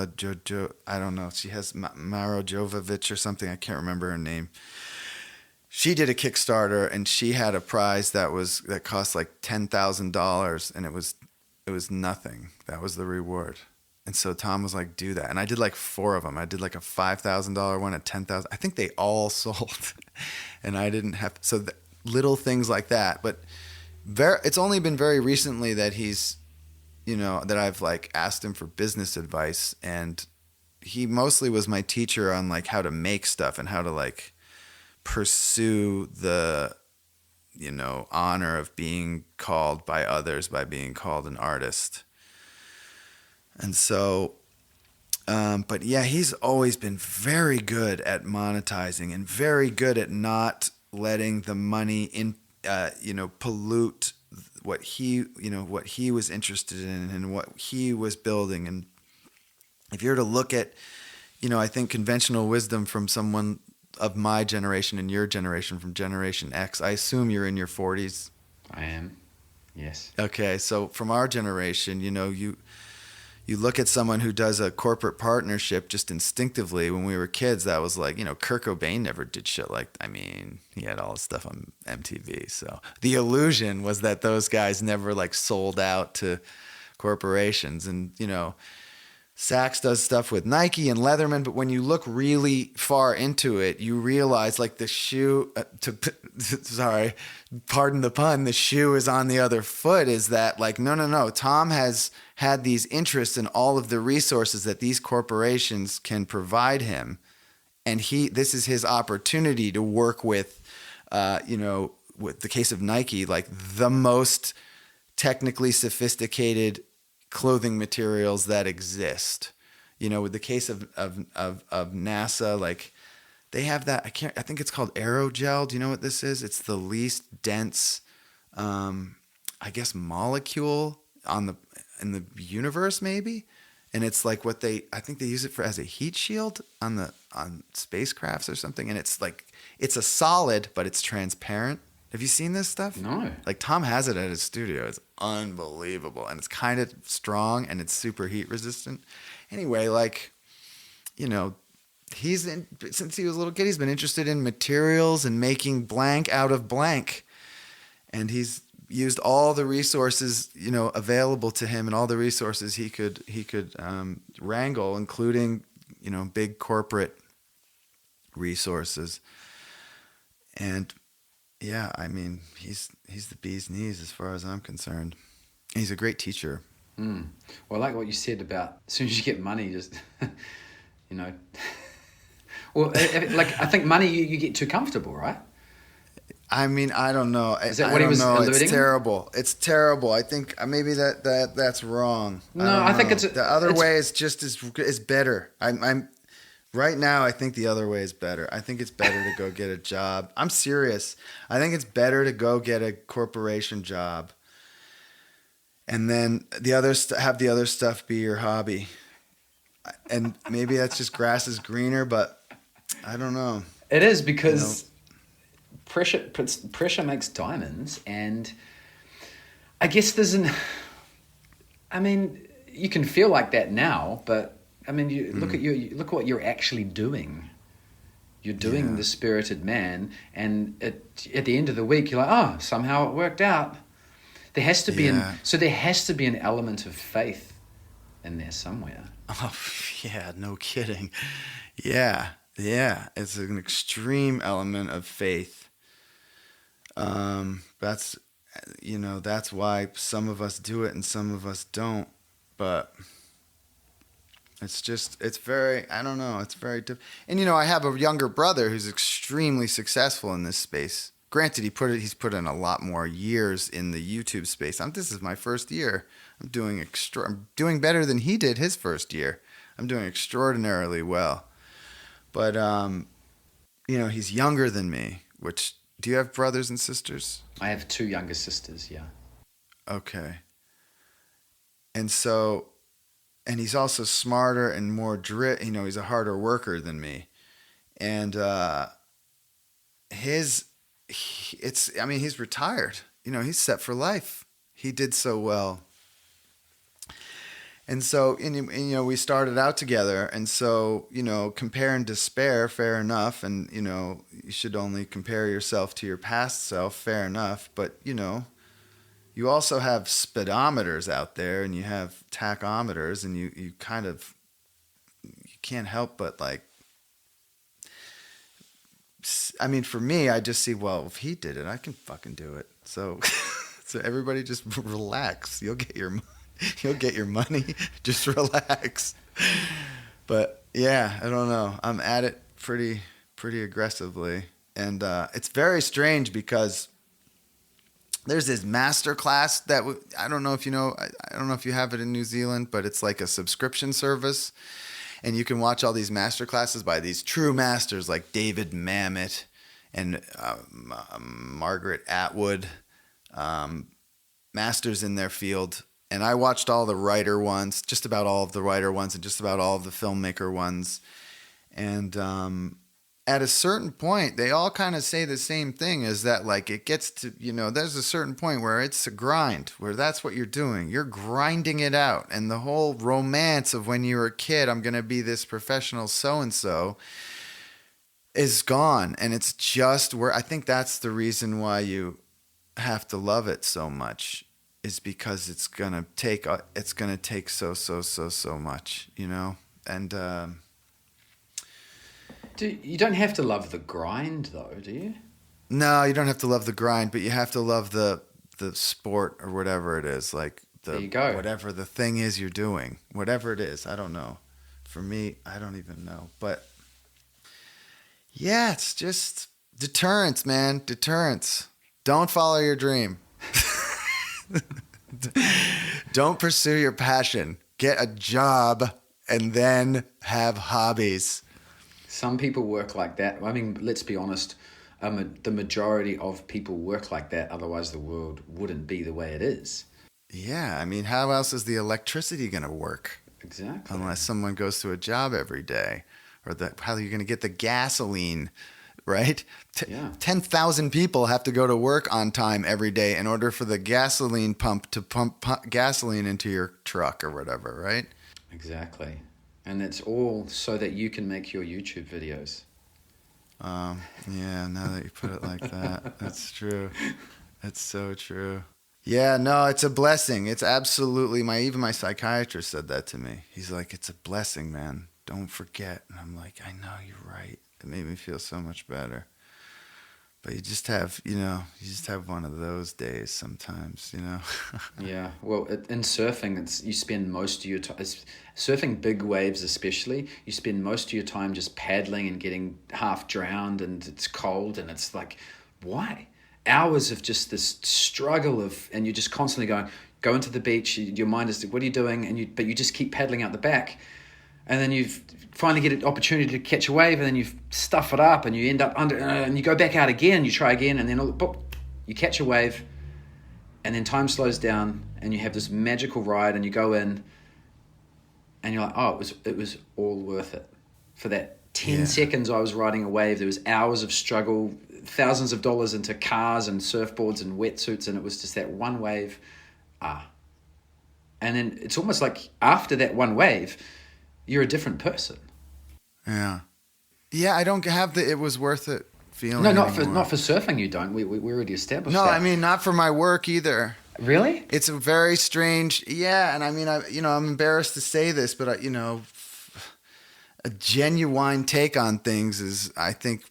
Jojo. I don't know. She has Maro Jovovich or something. I can't remember her name. She did a Kickstarter, and she had a prize that cost like $10,000, and it was nothing. That was the reward. And so Tom was like, do that. And I did like 4 of them. I did like a $5,000 one, a $10,000. I think they all sold. And I didn't have, so little things like that. But it's only been very recently that he's, that I've like asked him for business advice. And he mostly was my teacher on like how to make stuff and how to like pursue the honor of being called by others, by being called an artist. And so, but yeah, he's always been very good at monetizing and very good at not letting the money pollute what he was interested in and what he was building. And if you're to look at, I think conventional wisdom from someone of my generation and your generation, from Generation X, I assume you're in your 40s. I am, yes. Okay, so from our generation, you look at someone who does a corporate partnership just instinctively. When we were kids, that was like, Kurt Cobain never did shit he had all his stuff on MTV. So the illusion was that those guys never like sold out to corporations. And, Saks does stuff with Nike and Leatherman, but when you look really far into it, you realize like the shoe, sorry, pardon the pun, the shoe is on the other foot, is that like, no. Tom has had these interests in all of the resources that these corporations can provide him. And this is his opportunity to work with, with the case of Nike, like the most technically sophisticated clothing materials that exist. With the case of NASA, like they have that, I think it's called aerogel. Do you know what this is? It's the least dense, molecule in the universe, maybe. And it's like I think they use it as a heat shield on spacecrafts or something. And it's like, it's a solid, but it's transparent. Have you seen this stuff? No. Like Tom has it at his studio. It's unbelievable. And it's kind of strong and it's super heat resistant. Anyway, like, since he was a little kid, he's been interested in materials and making blank out of blank. And he's used all the resources, available to him and all the resources he could wrangle, including, big corporate resources. And yeah, I mean, he's the bee's knees as far as I'm concerned. And he's a great teacher. Well, I like what you said about as soon as you get money, just, Well, I think money, you get too comfortable, right? I mean, I don't know. Is that what he was alluding? It's terrible. It's terrible. I think maybe that's wrong. No, I think the other way is just is better. I'm right now. I think the other way is better. I think it's better to go get a job. I'm serious. I think it's better to go get a corporation job, and then have the other stuff be your hobby. And maybe that's just grass is greener, but I don't know. It is because pressure makes diamonds, and I guess you can feel like that now, but I mean, look at what you're actually doing. You're doing the Spirited Man, and at the end of the week, you're like, oh, somehow it worked out. There has to be an element of faith in there somewhere. Oh, yeah, no kidding. Yeah, it's an extreme element of faith. That's why some of us do it and some of us don't. But it's very, I don't know, it's very different. And, I have a younger brother who's extremely successful in this space. Granted, he's put in a lot more years in the YouTube space. This is my first year. I'm doing better than he did his first year. I'm doing extraordinarily well. But, he's younger than me, do you have brothers and sisters? I have 2 younger sisters, yeah. Okay. And so, and he's also smarter and more he's a harder worker than me. And he's retired. He's set for life. He did so well. And so, we started out together. And so, compare and despair, fair enough. And, you should only compare yourself to your past self, fair enough. But, you also have speedometers out there and you have tachometers, and you can't help but for me, I just see, well, if he did it, I can fucking do it. So, so everybody just relax. You'll get your money. Just relax. But yeah, I don't know. I'm at it pretty aggressively. And it's very strange because there's this master class that I don't know if you know. I don't know if you have it in New Zealand, but it's like a subscription service, and you can watch all these master classes by these true masters like David Mamet and Margaret Atwood, masters in their field. And I watched all the writer ones, just about all of the writer ones, and just about all of the filmmaker ones. And at a certain point, they all kind of say the same thing, is that like it gets to, there's a certain point where it's a grind, where that's what you're doing. You're grinding it out. And the whole romance of when you were a kid, I'm going to be this professional so-and-so, is gone. And it's just where I think that's the reason why you have to love it so much, is because it's going to take so much, and, You don't have to love the grind, though, do you? no, you don't have to love the grind, but you have to love the sport or whatever it is, like There you go. whatever the thing is you're doing, whatever it is. I don't know. For me, I don't even know. But yeah, it's just deterrence, man. Deterrence. Don't follow your dream. Don't pursue your passion. Get a job and then have hobbies. Some people work like that. I mean, let's be honest. The majority of people work like that. Otherwise, the world wouldn't be the way it is. Yeah, I mean, how else is the electricity going to work? Exactly. Unless someone goes to a job every day. Or how are you going to get the gasoline, right? Yeah. 10,000 people have to go to work on time every day in order for the gasoline pump to pump gasoline into your truck or whatever, right? Exactly. And that's all so that you can make your YouTube videos. Yeah, now that you put it like that, that's true. That's so true. Yeah, no, it's a blessing. It's absolutely even my psychiatrist said that to me. He's like, it's a blessing, man. Don't forget. And I'm like, I know, you're right. It made me feel so much better. But you just have one of those days sometimes, Yeah. Well, in surfing, you spend most of your time, surfing big waves especially, you spend most of your time just paddling and getting half drowned, and it's cold, and it's like, why? Hours of just this struggle and you're just constantly go into the beach, your mind is, what are you doing? But you just keep paddling out the back. And then you finally get an opportunity to catch a wave, and then you stuff it up, and you end up under, and you go back out again, you try again, and then you catch a wave, and then time slows down, and you have this magical ride, and you go in, and you're like, oh, it was all worth it. For that 10 seconds I was riding a wave, there was hours of struggle, thousands of dollars into cars and surfboards and wetsuits, and it was just that one wave. And then it's almost like after that one wave, you're a different person. Yeah. Yeah, I don't have the it was worth it feeling. No, not for surfing you don't. We already established that. No, that. I mean, not for my work either. Really? It's a very strange, and I mean, I'm embarrassed to say this, but a genuine take on things is, I think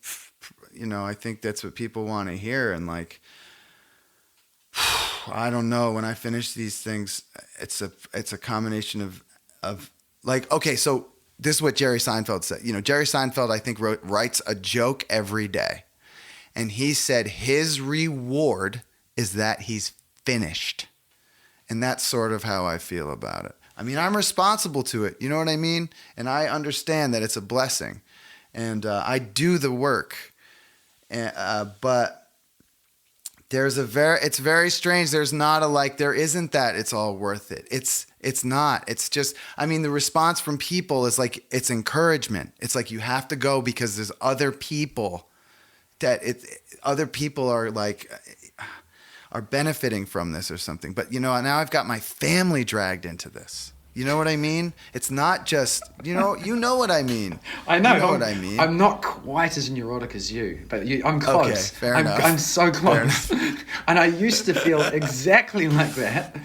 that's what people want to hear. And like, I don't know, when I finish these things, it's a combination of like, okay, so this is what Jerry Seinfeld said. Jerry Seinfeld, I think, writes a joke every day. And he said his reward is that he's finished. And that's sort of how I feel about it. I mean, I'm responsible to it. You know what I mean? And I understand that it's a blessing. And I do the work. But it's very strange. There's not there isn't that it's all worth it. It's not. It's just, I mean, the response from people is like, it's encouragement. It's like, you have to go because there's other people other people are benefiting from this or something. But, now I've got my family dragged into this. You know what I mean? It's not just, you know what I mean. I know. You know what I mean. I'm not quite as neurotic as you, but I'm close. Okay, fair enough. I'm so close. And I used to feel exactly like that.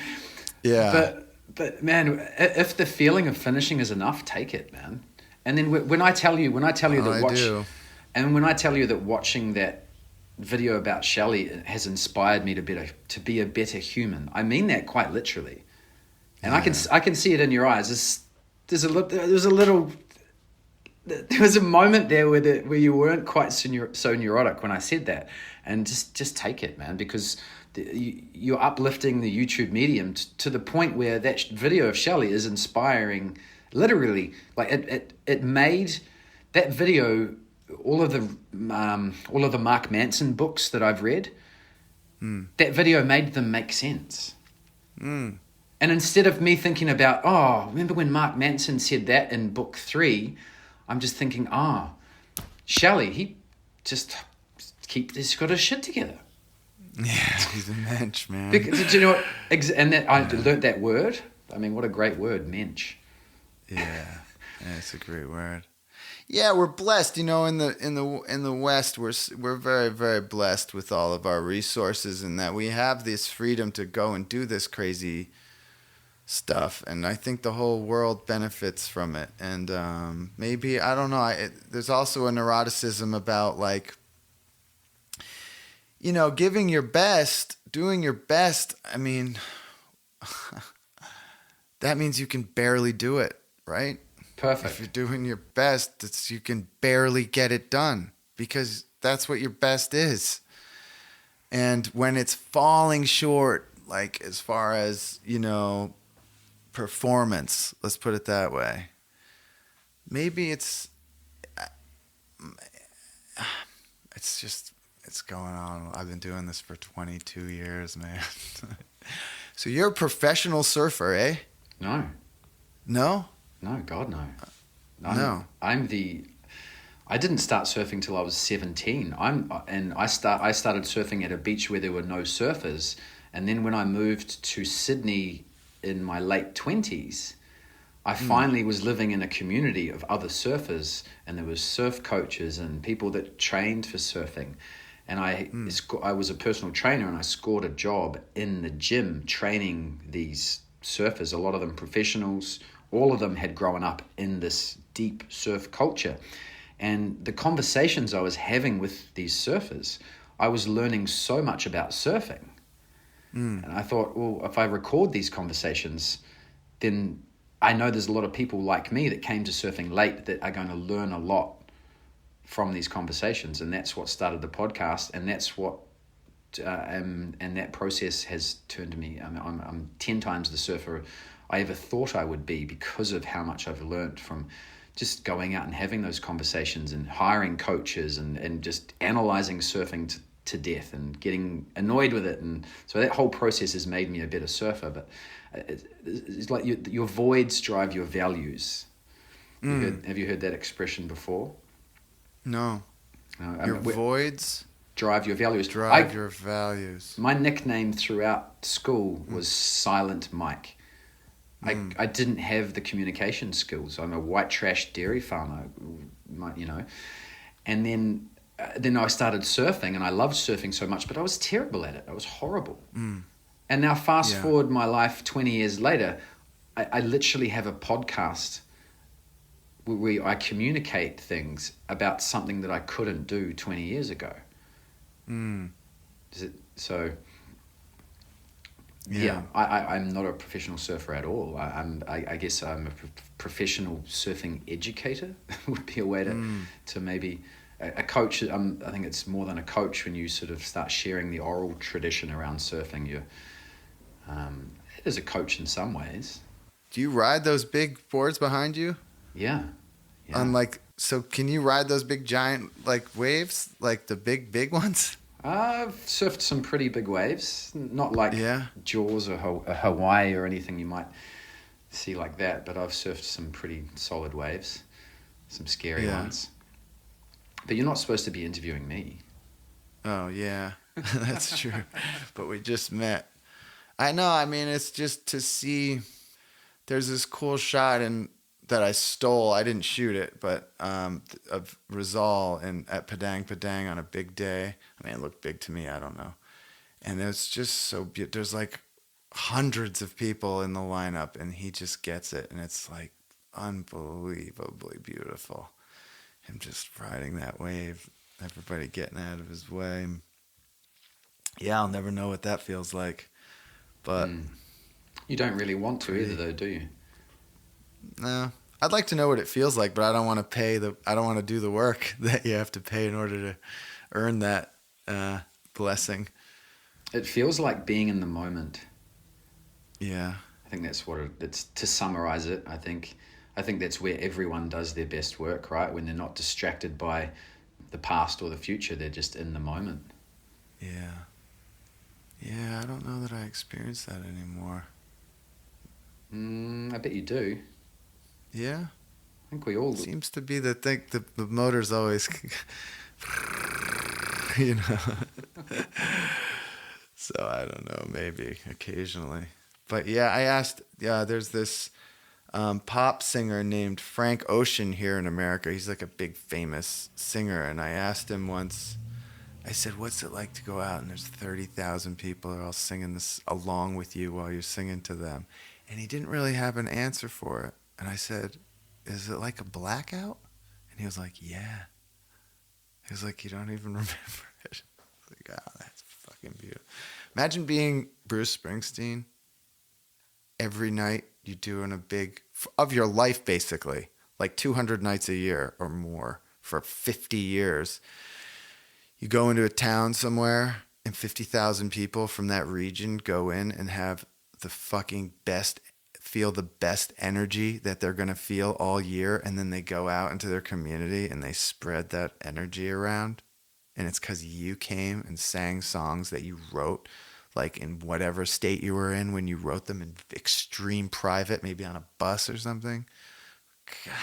Yeah. But man, if the feeling of finishing is enough, take it, man. And then when I tell you that when I tell you that watching that video about Shelley has inspired me to be a better human, I mean that quite literally. And I can see it in your eyes. There was a moment there where you weren't quite so neurotic when I said that, and just take it, man, because you're uplifting the YouTube medium to the point where that video of Shelley is inspiring. Literally, like it made that video. All of the Mark Manson books that I've read, that video made them make sense. And instead of me thinking about, oh, remember when Mark Manson said that in book 3, I'm just thinking, Shelley, he's got his shit together. Yeah, he's a mensch, man. Because, did you know what? And that I learned that word. I mean, what a great word, mensch. Yeah, it's a great word. Yeah, we're blessed. You know, in the West, we're very, very blessed with all of our resources, and that we have this freedom to go and do this crazy stuff. And I think the whole world benefits from it. And maybe, I don't know. There's also a neuroticism about, like, you know, giving your best, doing your best. I mean, that means you can barely do it, right? Perfect. If you're doing your best, you can barely get it done, because that's what your best is. And when it's falling short, like as far as, you know, performance, let's put it that way, maybe it's going on. I've been doing this for 22 years, man. So you're a professional surfer, eh? No. No? No, God, no. No. I didn't start surfing till I was 17. I started surfing at a beach where there were no surfers. And then when I moved to Sydney in my late 20s, I finally was living in a community of other surfers, and there was surf coaches and people that trained for surfing. And I was a personal trainer, and I scored a job in the gym training these surfers, a lot of them professionals. All of them had grown up in this deep surf culture. And the conversations I was having with these surfers, I was learning so much about surfing. And I thought, well, if I record these conversations, then I know there's a lot of people like me that came to surfing late that are going to learn a lot from these conversations. And that's what started the podcast. And that's what, and that process has turned me. I'm 10 times the surfer I ever thought I would be, because of how much I've learned from just going out and having those conversations and hiring coaches and just analyzing surfing to death and getting annoyed with it. And so that whole process has made me a better surfer. But it's like your voids drive your values. Have you heard that expression before? No. Your voids drive your values. Drive your values. My nickname throughout school was Silent Mike. I didn't have the communication skills. I'm a white trash dairy farmer, you know. And then I started surfing, and I loved surfing so much, but I was terrible at it. I was horrible. And now fast forward my life 20 years later, I literally have a podcast where I communicate things about something that I couldn't do 20 years ago. So... Yeah, I'm not a professional surfer at all. I guess I'm a professional surfing educator would be a way to maybe a coach. I think it's more than a coach when you sort of start sharing the oral tradition around surfing. You're it is a coach in some ways. Do you ride those big boards behind you? Yeah. So can you ride those big giant like waves, like the big ones? I've surfed some pretty big waves, not like Jaws or Hawaii or anything you might see like that, but I've surfed some pretty solid waves, some scary ones. But you're not supposed to be interviewing me. Oh, yeah, that's true. But we just met. I know, I mean, it's just to see, there's this cool shot that I stole. I didn't shoot it, but of Rizal at Padang on a big day. I mean, it looked big to me. I don't know. And it's just so beautiful. There's like hundreds of people in the lineup, and he just gets it. And it's like unbelievably beautiful. Him just riding that wave, everybody getting out of his way. Yeah, I'll never know what that feels like. But you don't really want to either, though, do you? No, I'd like to know what it feels like, but I don't want to I don't want to do the work that you have to pay in order to earn that blessing. It feels like being in the moment. Yeah. I think that's what it's to summarize it. I think that's where everyone does their best work, right? When they're not distracted by the past or the future, they're just in the moment. Yeah. Yeah, I don't know that I experience that anymore. I bet you do. Yeah. I think we all. Seems to be the thing. The motor's always, you know. So I don't know. Maybe occasionally, but yeah, I asked. Yeah, there's this pop singer named Frank Ocean here in America. He's like a big famous singer, and I asked him once. I said, "What's it like to go out and there's 30,000 people are all singing this along with you while you're singing to them?" And he didn't really have an answer for it. And I said, "Is it like a blackout?" And he was like, "Yeah." He was like, "You don't even remember it." I was like, "Oh, that's fucking beautiful." Imagine being Bruce Springsteen. Every night you doing a big of your life, basically, like 200 nights a year or more for 50 years. You go into a town somewhere and 50,000 people from that region go in and have the fucking best, feel the best energy that they're going to feel all year. And then they go out into their community and they spread that energy around. And it's because you came and sang songs that you wrote, like in whatever state you were in when you wrote them in extreme private, maybe on a bus or something. God,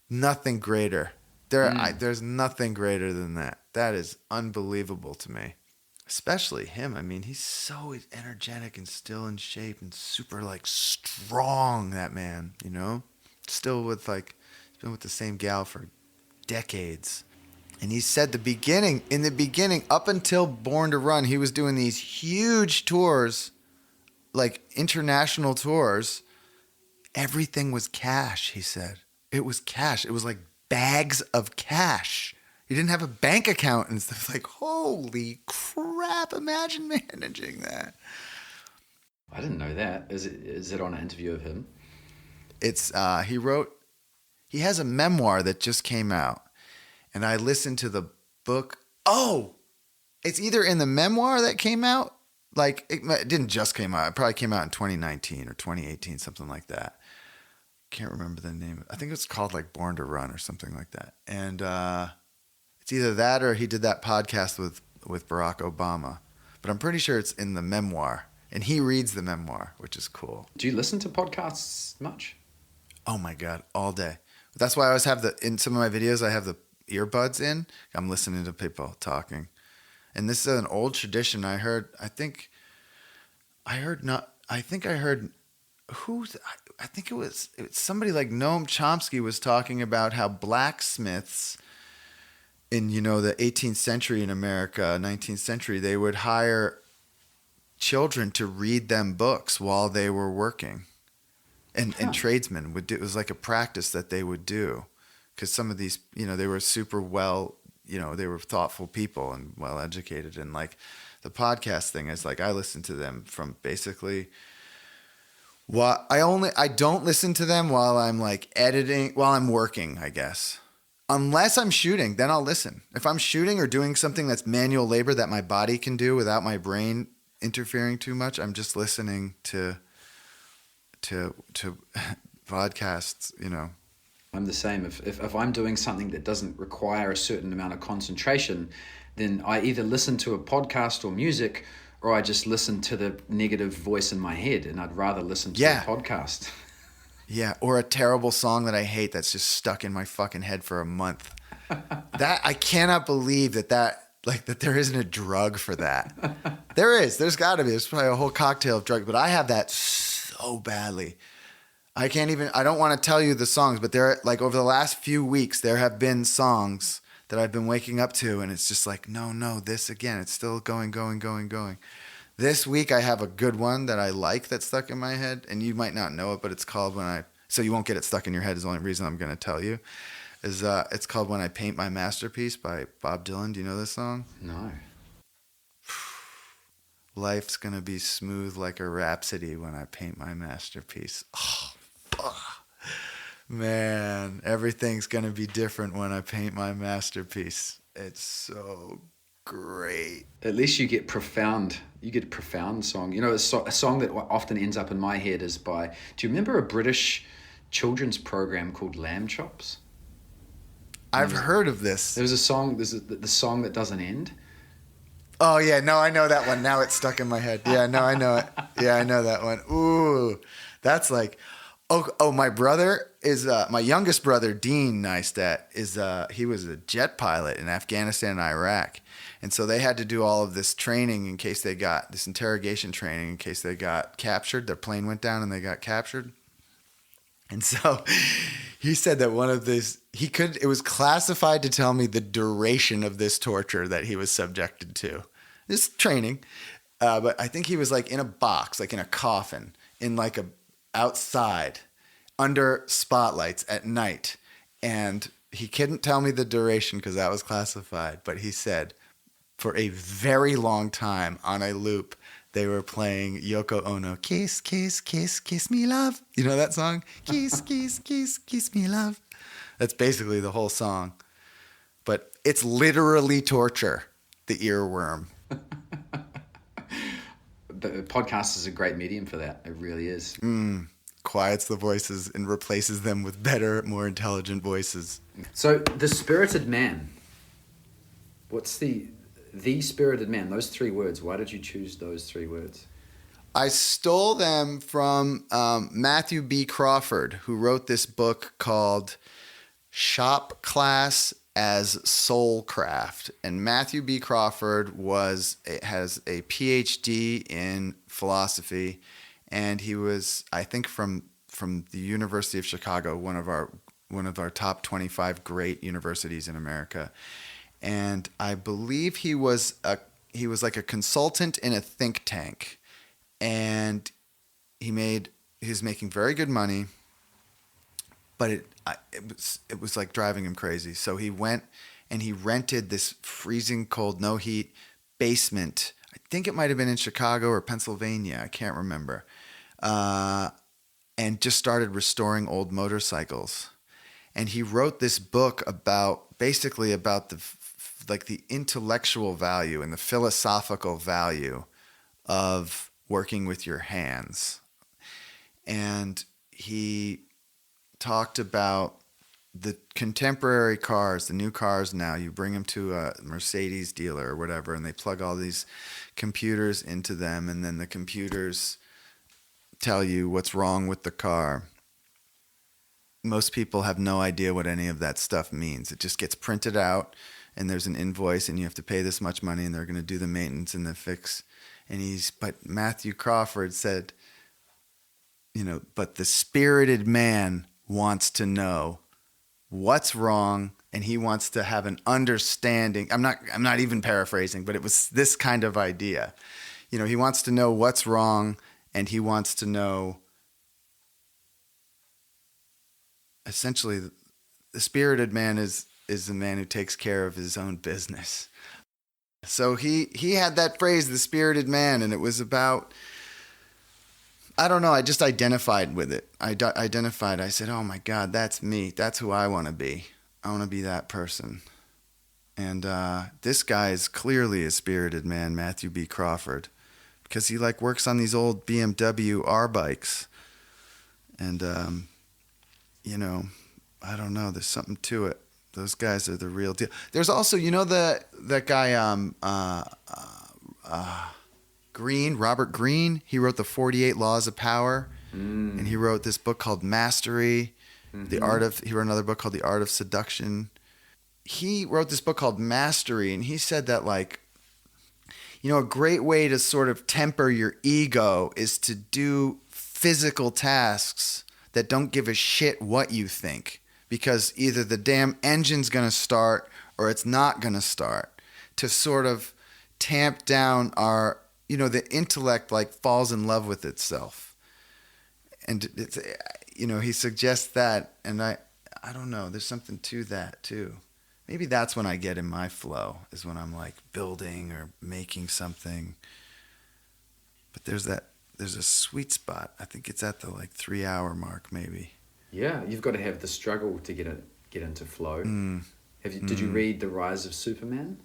nothing greater. There's nothing greater than that. That is unbelievable to me. Especially him. I mean, he's so energetic and still in shape and super like strong, that man, you know? Still with like, he's been with the same gal for decades. And he said in the beginning, up until Born to Run, he was doing these huge tours, like international tours. Everything was cash, he said. It was cash. It was like bags of cash. He didn't have a bank account and stuff. Like, holy crap, imagine managing that. I didn't know that. Is it on an interview of him? It's he has a memoir that just came out. And I listened to the book. Oh, it's either in the memoir that came out, like it didn't just came out. It probably came out in 2019 or 2018, something like that. Can't remember the name. I think it's called like Born to Run or something like that. And it's either that or he did that podcast with Barack Obama. But I'm pretty sure it's in the memoir. And he reads the memoir, which is cool. Do you listen to podcasts much? Oh my God, all day. That's why I always have in some of my videos, I have the earbuds in. I'm listening to people talking. And this is an old tradition. I think I heard I think it was somebody like Noam Chomsky was talking about how blacksmiths in, the 18th century in America, 19th century, they would hire children to read them books while they were working. And tradesmen would do, it was like a practice that they would do. Because some of these, they were super well, they were thoughtful people and well educated. And like the podcast thing is like, I listen to them from basically I don't listen to them while I'm like editing, while I'm working, I guess. Unless I'm shooting, then I'll listen. If I'm shooting or doing something that's manual labor that my body can do without my brain interfering too much, I'm just listening to podcasts, I'm the same. If I'm doing something that doesn't require a certain amount of concentration, then I either listen to a podcast or music, or I just listen to the negative voice in my head, and I'd rather listen to a podcast. Yeah, or a terrible song that I hate that's just stuck in my fucking head for a month. That I cannot believe that there isn't a drug for that. There is. There's got to be. There's probably a whole cocktail of drugs, but I have that so badly. I don't want to tell you the songs, but there, like over the last few weeks, there have been songs that I've been waking up to, and it's just like, no, this again. It's still going. This week I have a good one that I like that's stuck in my head, and you might not know it, but it's called so you won't get it stuck in your head is the only reason I'm going to tell you, it's called When I Paint My Masterpiece by Bob Dylan. Do you know this song? No. Life's going to be smooth like a rhapsody when I paint my masterpiece. Oh, man, everything's going to be different when I paint my masterpiece. It's so great. At least you get profound. You get a profound song. You know, a song that often ends up in my head is by. Do you remember a British children's program called Lamb Chops? And I've heard of this. there was a song. The song that doesn't end. Oh yeah, no, I know that one. Now it's stuck in my head. Yeah, no, I know it. Yeah, I know that one. Ooh, that's like, oh, my brother is my youngest brother, Dean Neistat, is he was a jet pilot in Afghanistan and Iraq, and so they had to do all of this training in case they got this interrogation training in case they got captured. Their plane went down and they got captured. And so he said that one of these, it was classified to tell me the duration of this torture that he was subjected to. This training. But I think he was like in a box, like in a coffin, in like outside, under spotlights at night. And he couldn't tell me the duration because that was classified. But he said for a very long time on a loop, they were playing Yoko Ono, Kiss, Kiss, Kiss, Kiss Me Love. You know that song? Kiss, Kiss, Kiss, Kiss Me Love. That's basically the whole song. But it's literally torture, the earworm. The podcast is a great medium for that. It really is. Quiets the voices and replaces them with better, more intelligent voices. So, the Spirited Man. What's the Spirited Man? Those three words. Why did you choose those three words? I stole them from Matthew B. Crawford, who wrote this book called Shop Class as Soulcraft. And Matthew B. Crawford has a PhD in philosophy, and he was, I think, from the University of Chicago, one of our top 25 great universities in America. And I believe he was like a consultant in a think tank, and he was making very good money, but it was like driving him crazy. So he went and he rented this freezing cold, no heat basement. I think it might have been in Chicago or Pennsylvania. I can't remember. And just started restoring old motorcycles. And he wrote this book about the intellectual value and the philosophical value of working with your hands. And he talked about the contemporary cars, the new cars now. You bring them to a Mercedes dealer or whatever, and they plug all these computers into them, and then the computers tell you what's wrong with the car. Most people have no idea what any of that stuff means. It just gets printed out, and there's an invoice, and you have to pay this much money, and they're going to do the maintenance and the fix. But Matthew Crawford said, but the spirited man wants to know what's wrong, and he wants to have an understanding. I'm not even paraphrasing, but it was this kind of idea. He wants to know what's wrong, and he wants to know, essentially, the spirited man is the man who takes care of his own business. So he had that phrase, the spirited man, and it was about, I don't know, I just identified with it. I said, oh my God, that's me. That's who I want to be. I want to be that person. And this guy is clearly a spirited man, Matthew B. Crawford, because he works on these old BMW R bikes. And, I don't know, there's something to it. Those guys are the real deal. There's also, that guy, Greene, Robert Greene. He wrote the 48 Laws of Power, and he wrote this book called Mastery. Mm-hmm. He wrote another book called The Art of Seduction. He wrote this book called Mastery, and he said that a great way to sort of temper your ego is to do physical tasks that don't give a shit what you think. Because either the damn engine's going to start or it's not going to start. To sort of tamp down our, the intellect falls in love with itself. And, it's, he suggests that. And I don't know, there's something to that too. Maybe that's when I get in my flow, is when I'm building or making something. But there's a sweet spot. I think it's at the 3 hour mark maybe. Yeah, you've got to have the struggle to get into flow. Did you read The Rise of Superman?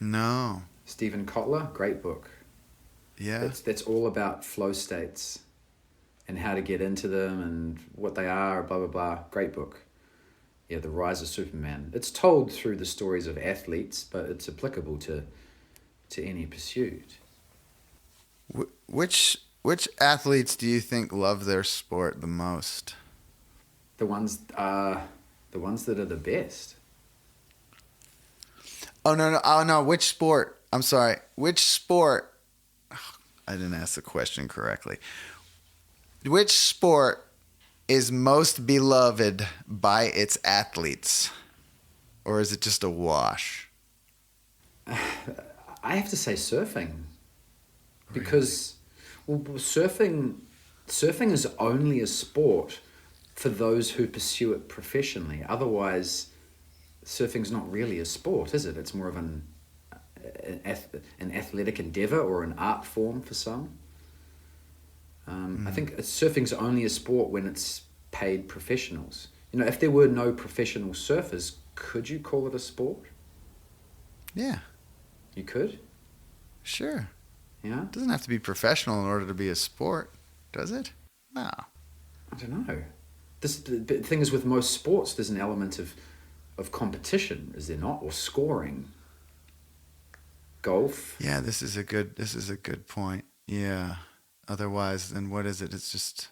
No. Stephen Kotler, great book. Yeah. That's all about flow states and how to get into them and what they are, blah, blah, blah. Great book. Yeah, The Rise of Superman. It's told through the stories of athletes, but it's applicable to any pursuit. Which athletes do you think love their sport the most? The ones that are the best. Oh no, no, oh no, which sport? I'm sorry. Which sport? I didn't ask the question correctly. Which sport is most beloved by its athletes? Or is it just a wash? I have to say surfing. Because well, surfing is only a sport for those who pursue it professionally. Otherwise, surfing's not really a sport, is it? It's more of an athletic endeavor or an art form for some. I think surfing's only a sport when it's paid professionals. You know, if there were no professional surfers, could you call it a sport? Yeah, You could? sure. Yeah? It doesn't have to be professional in order to be a sport, does it? No. I don't know. The thing is, with most sports, there's an element of competition, is there not? Or scoring. Golf. Yeah, this is a good point. Yeah. Otherwise, then what is it? It's just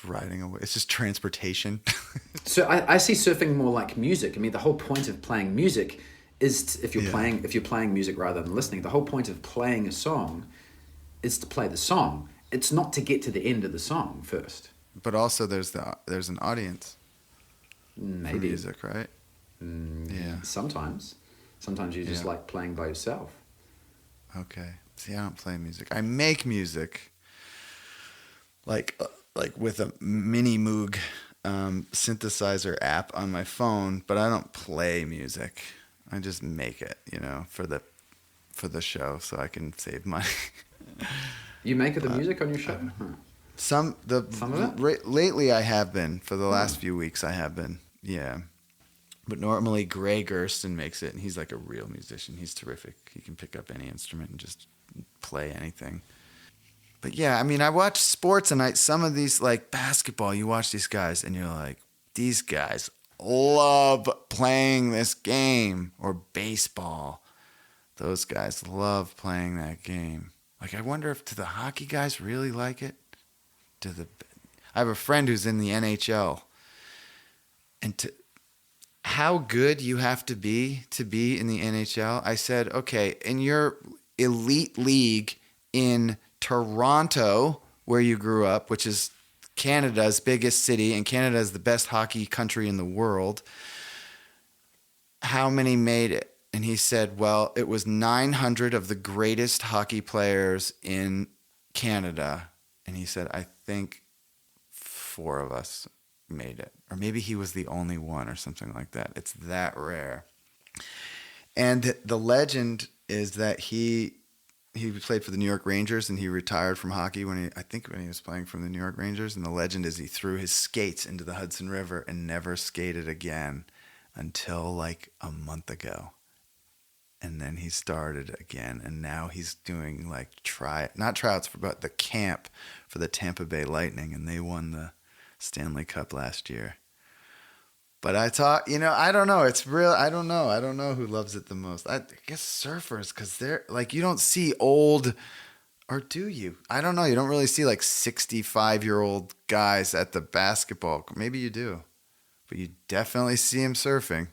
riding away. It's just transportation. So I see surfing more like music. I mean, the whole point of playing music is if you're playing music rather than listening. The whole point of playing a song is to play the song. It's not to get to the end of the song first. But also, there's an audience Maybe for music, right? Yeah. Sometimes you just like playing by yourself. Okay. See, I don't play music. I make music, like with a mini Moog synthesizer app on my phone, but I don't play music. I just make it, for the show, so I can save money. You make the music on your show? Some of it? Lately I have been. For the last few weeks I have been. Yeah. But normally Gray Gersten makes it, and he's like a real musician. He's terrific. He can pick up any instrument and just play anything. But yeah, I mean, I watch sports, and some of these, like basketball, you watch these guys and you're like, these guys love playing this game. Or baseball. Those guys love playing that game. Like, I wonder if do the hockey guys really like it? I have a friend who's in the NHL, and how good you have to be in the NHL. I said, okay, in your elite league in Toronto, where you grew up, which is Canada's biggest city, and Canada is the best hockey country in the world, how many made it? And he said, well, it was 900 of the greatest hockey players in Canada. And he said, I think 4 of us made it. Or maybe he was the only one or something like that. It's that rare. And the legend is that he played for the New York Rangers, and he retired from hockey when he was playing from the New York Rangers. And the legend is he threw his skates into the Hudson River and never skated again until like a month ago. And then he started again, and now he's doing like not tryouts but the camp for the Tampa Bay Lightning, and they won the Stanley Cup last year. But I thought, I don't know. It's real. I don't know. I don't know who loves it the most. I guess surfers, because they're like, you don't see old, or do you? I don't know. You don't really see like 65-year-old guys at the basketball. Maybe you do, but you definitely see him surfing.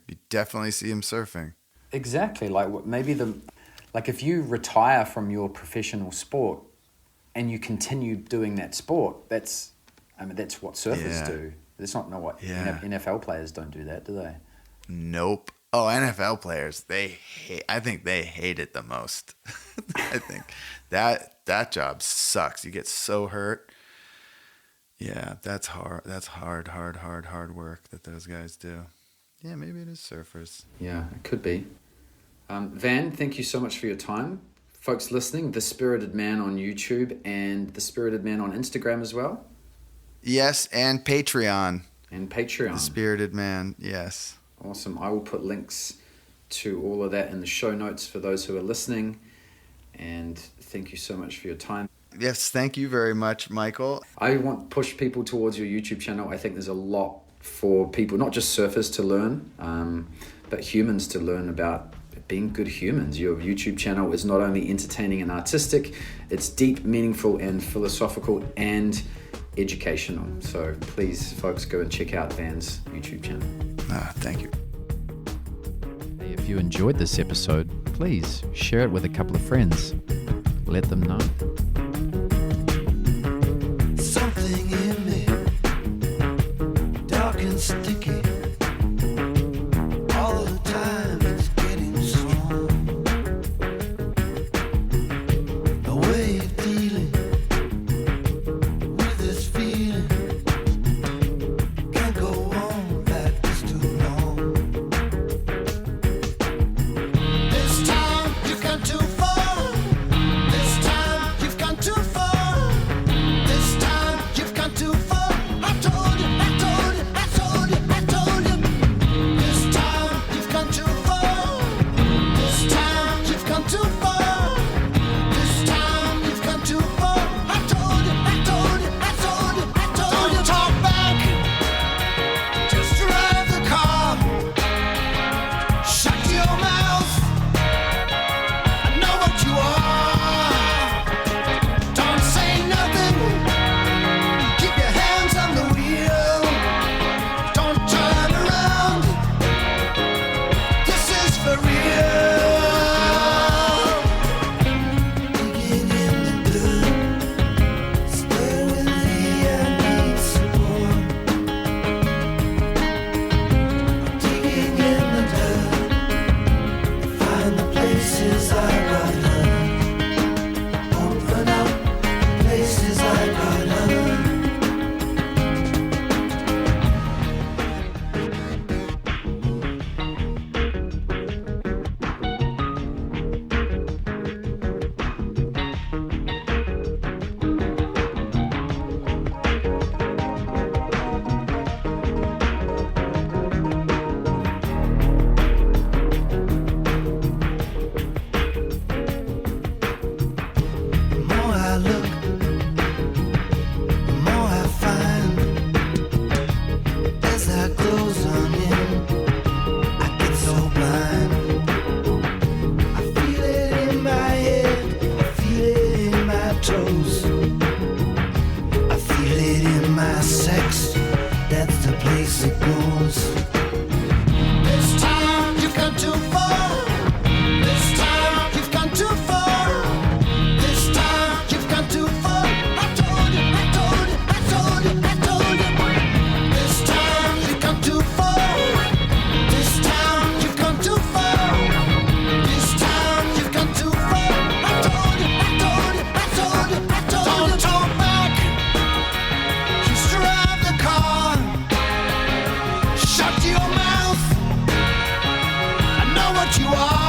Exactly. Like maybe if you retire from your professional sport and you continue doing that sport, that's what surfers do. That's not what NFL players don't do that, do they? Nope. Oh, NFL players, I think they hate it the most. I think that job sucks. You get so hurt. Yeah, that's hard. That's hard work that those guys do. Yeah, maybe it is surfers. Yeah, it could be. Van, thank you so much for your time. Folks listening, The Spirited Man on YouTube and The Spirited Man on Instagram as well. Yes, and Patreon. The Spirited Man, yes. Awesome. I will put links to all of that in the show notes for those who are listening. And thank you so much for your time. Yes, thank you very much, Michael. I want to push people towards your YouTube channel. I think there's a lot for people, not just surfers to learn, but humans to learn about being good humans. Your YouTube channel is not only entertaining and artistic, it's deep, meaningful, and philosophical and educational. So please, folks, go and check out Van's YouTube channel. Thank you. Hey, if you enjoyed this episode, please share it with a couple of friends. Let them know. Something in me, dark and sticky. All the time it's getting strong. The way you're dealing with this feeling can't go on like this too long. This time you've gone too far. This time you've gone too far. This time you've gone too far. I told you, I told you, I told you, I told you. This time you've gone too far. This time you've gone too far. This time you've gone too far. I told you, I told you, I told you, I told you. Don't talk back. Just drive the car. Shut your mouth. I know what you are. Don't say nothing. Keep your hands on the wheel. Don't turn around. This is for real. Digging in the dirt. Stay with me, I need support. Digging in the dirt. Find the places I got hurt. Open up the places I got hurt. The more I look, the more I find. As I close on in, I get so blind. I feel it in my head, I feel it in my toes. I feel it in my sex, that's the place it goes. This time you've gone too far. This time you've gone too far. This time you've gone too far. I told you, I told you, I told you, I told you. This time you've gone too far. This time you've gone too far. This time you've gone too far. I told you, I told you, I told you, I told you. Don't talk back. Just drive the car. Shut your mouth. I know what you are.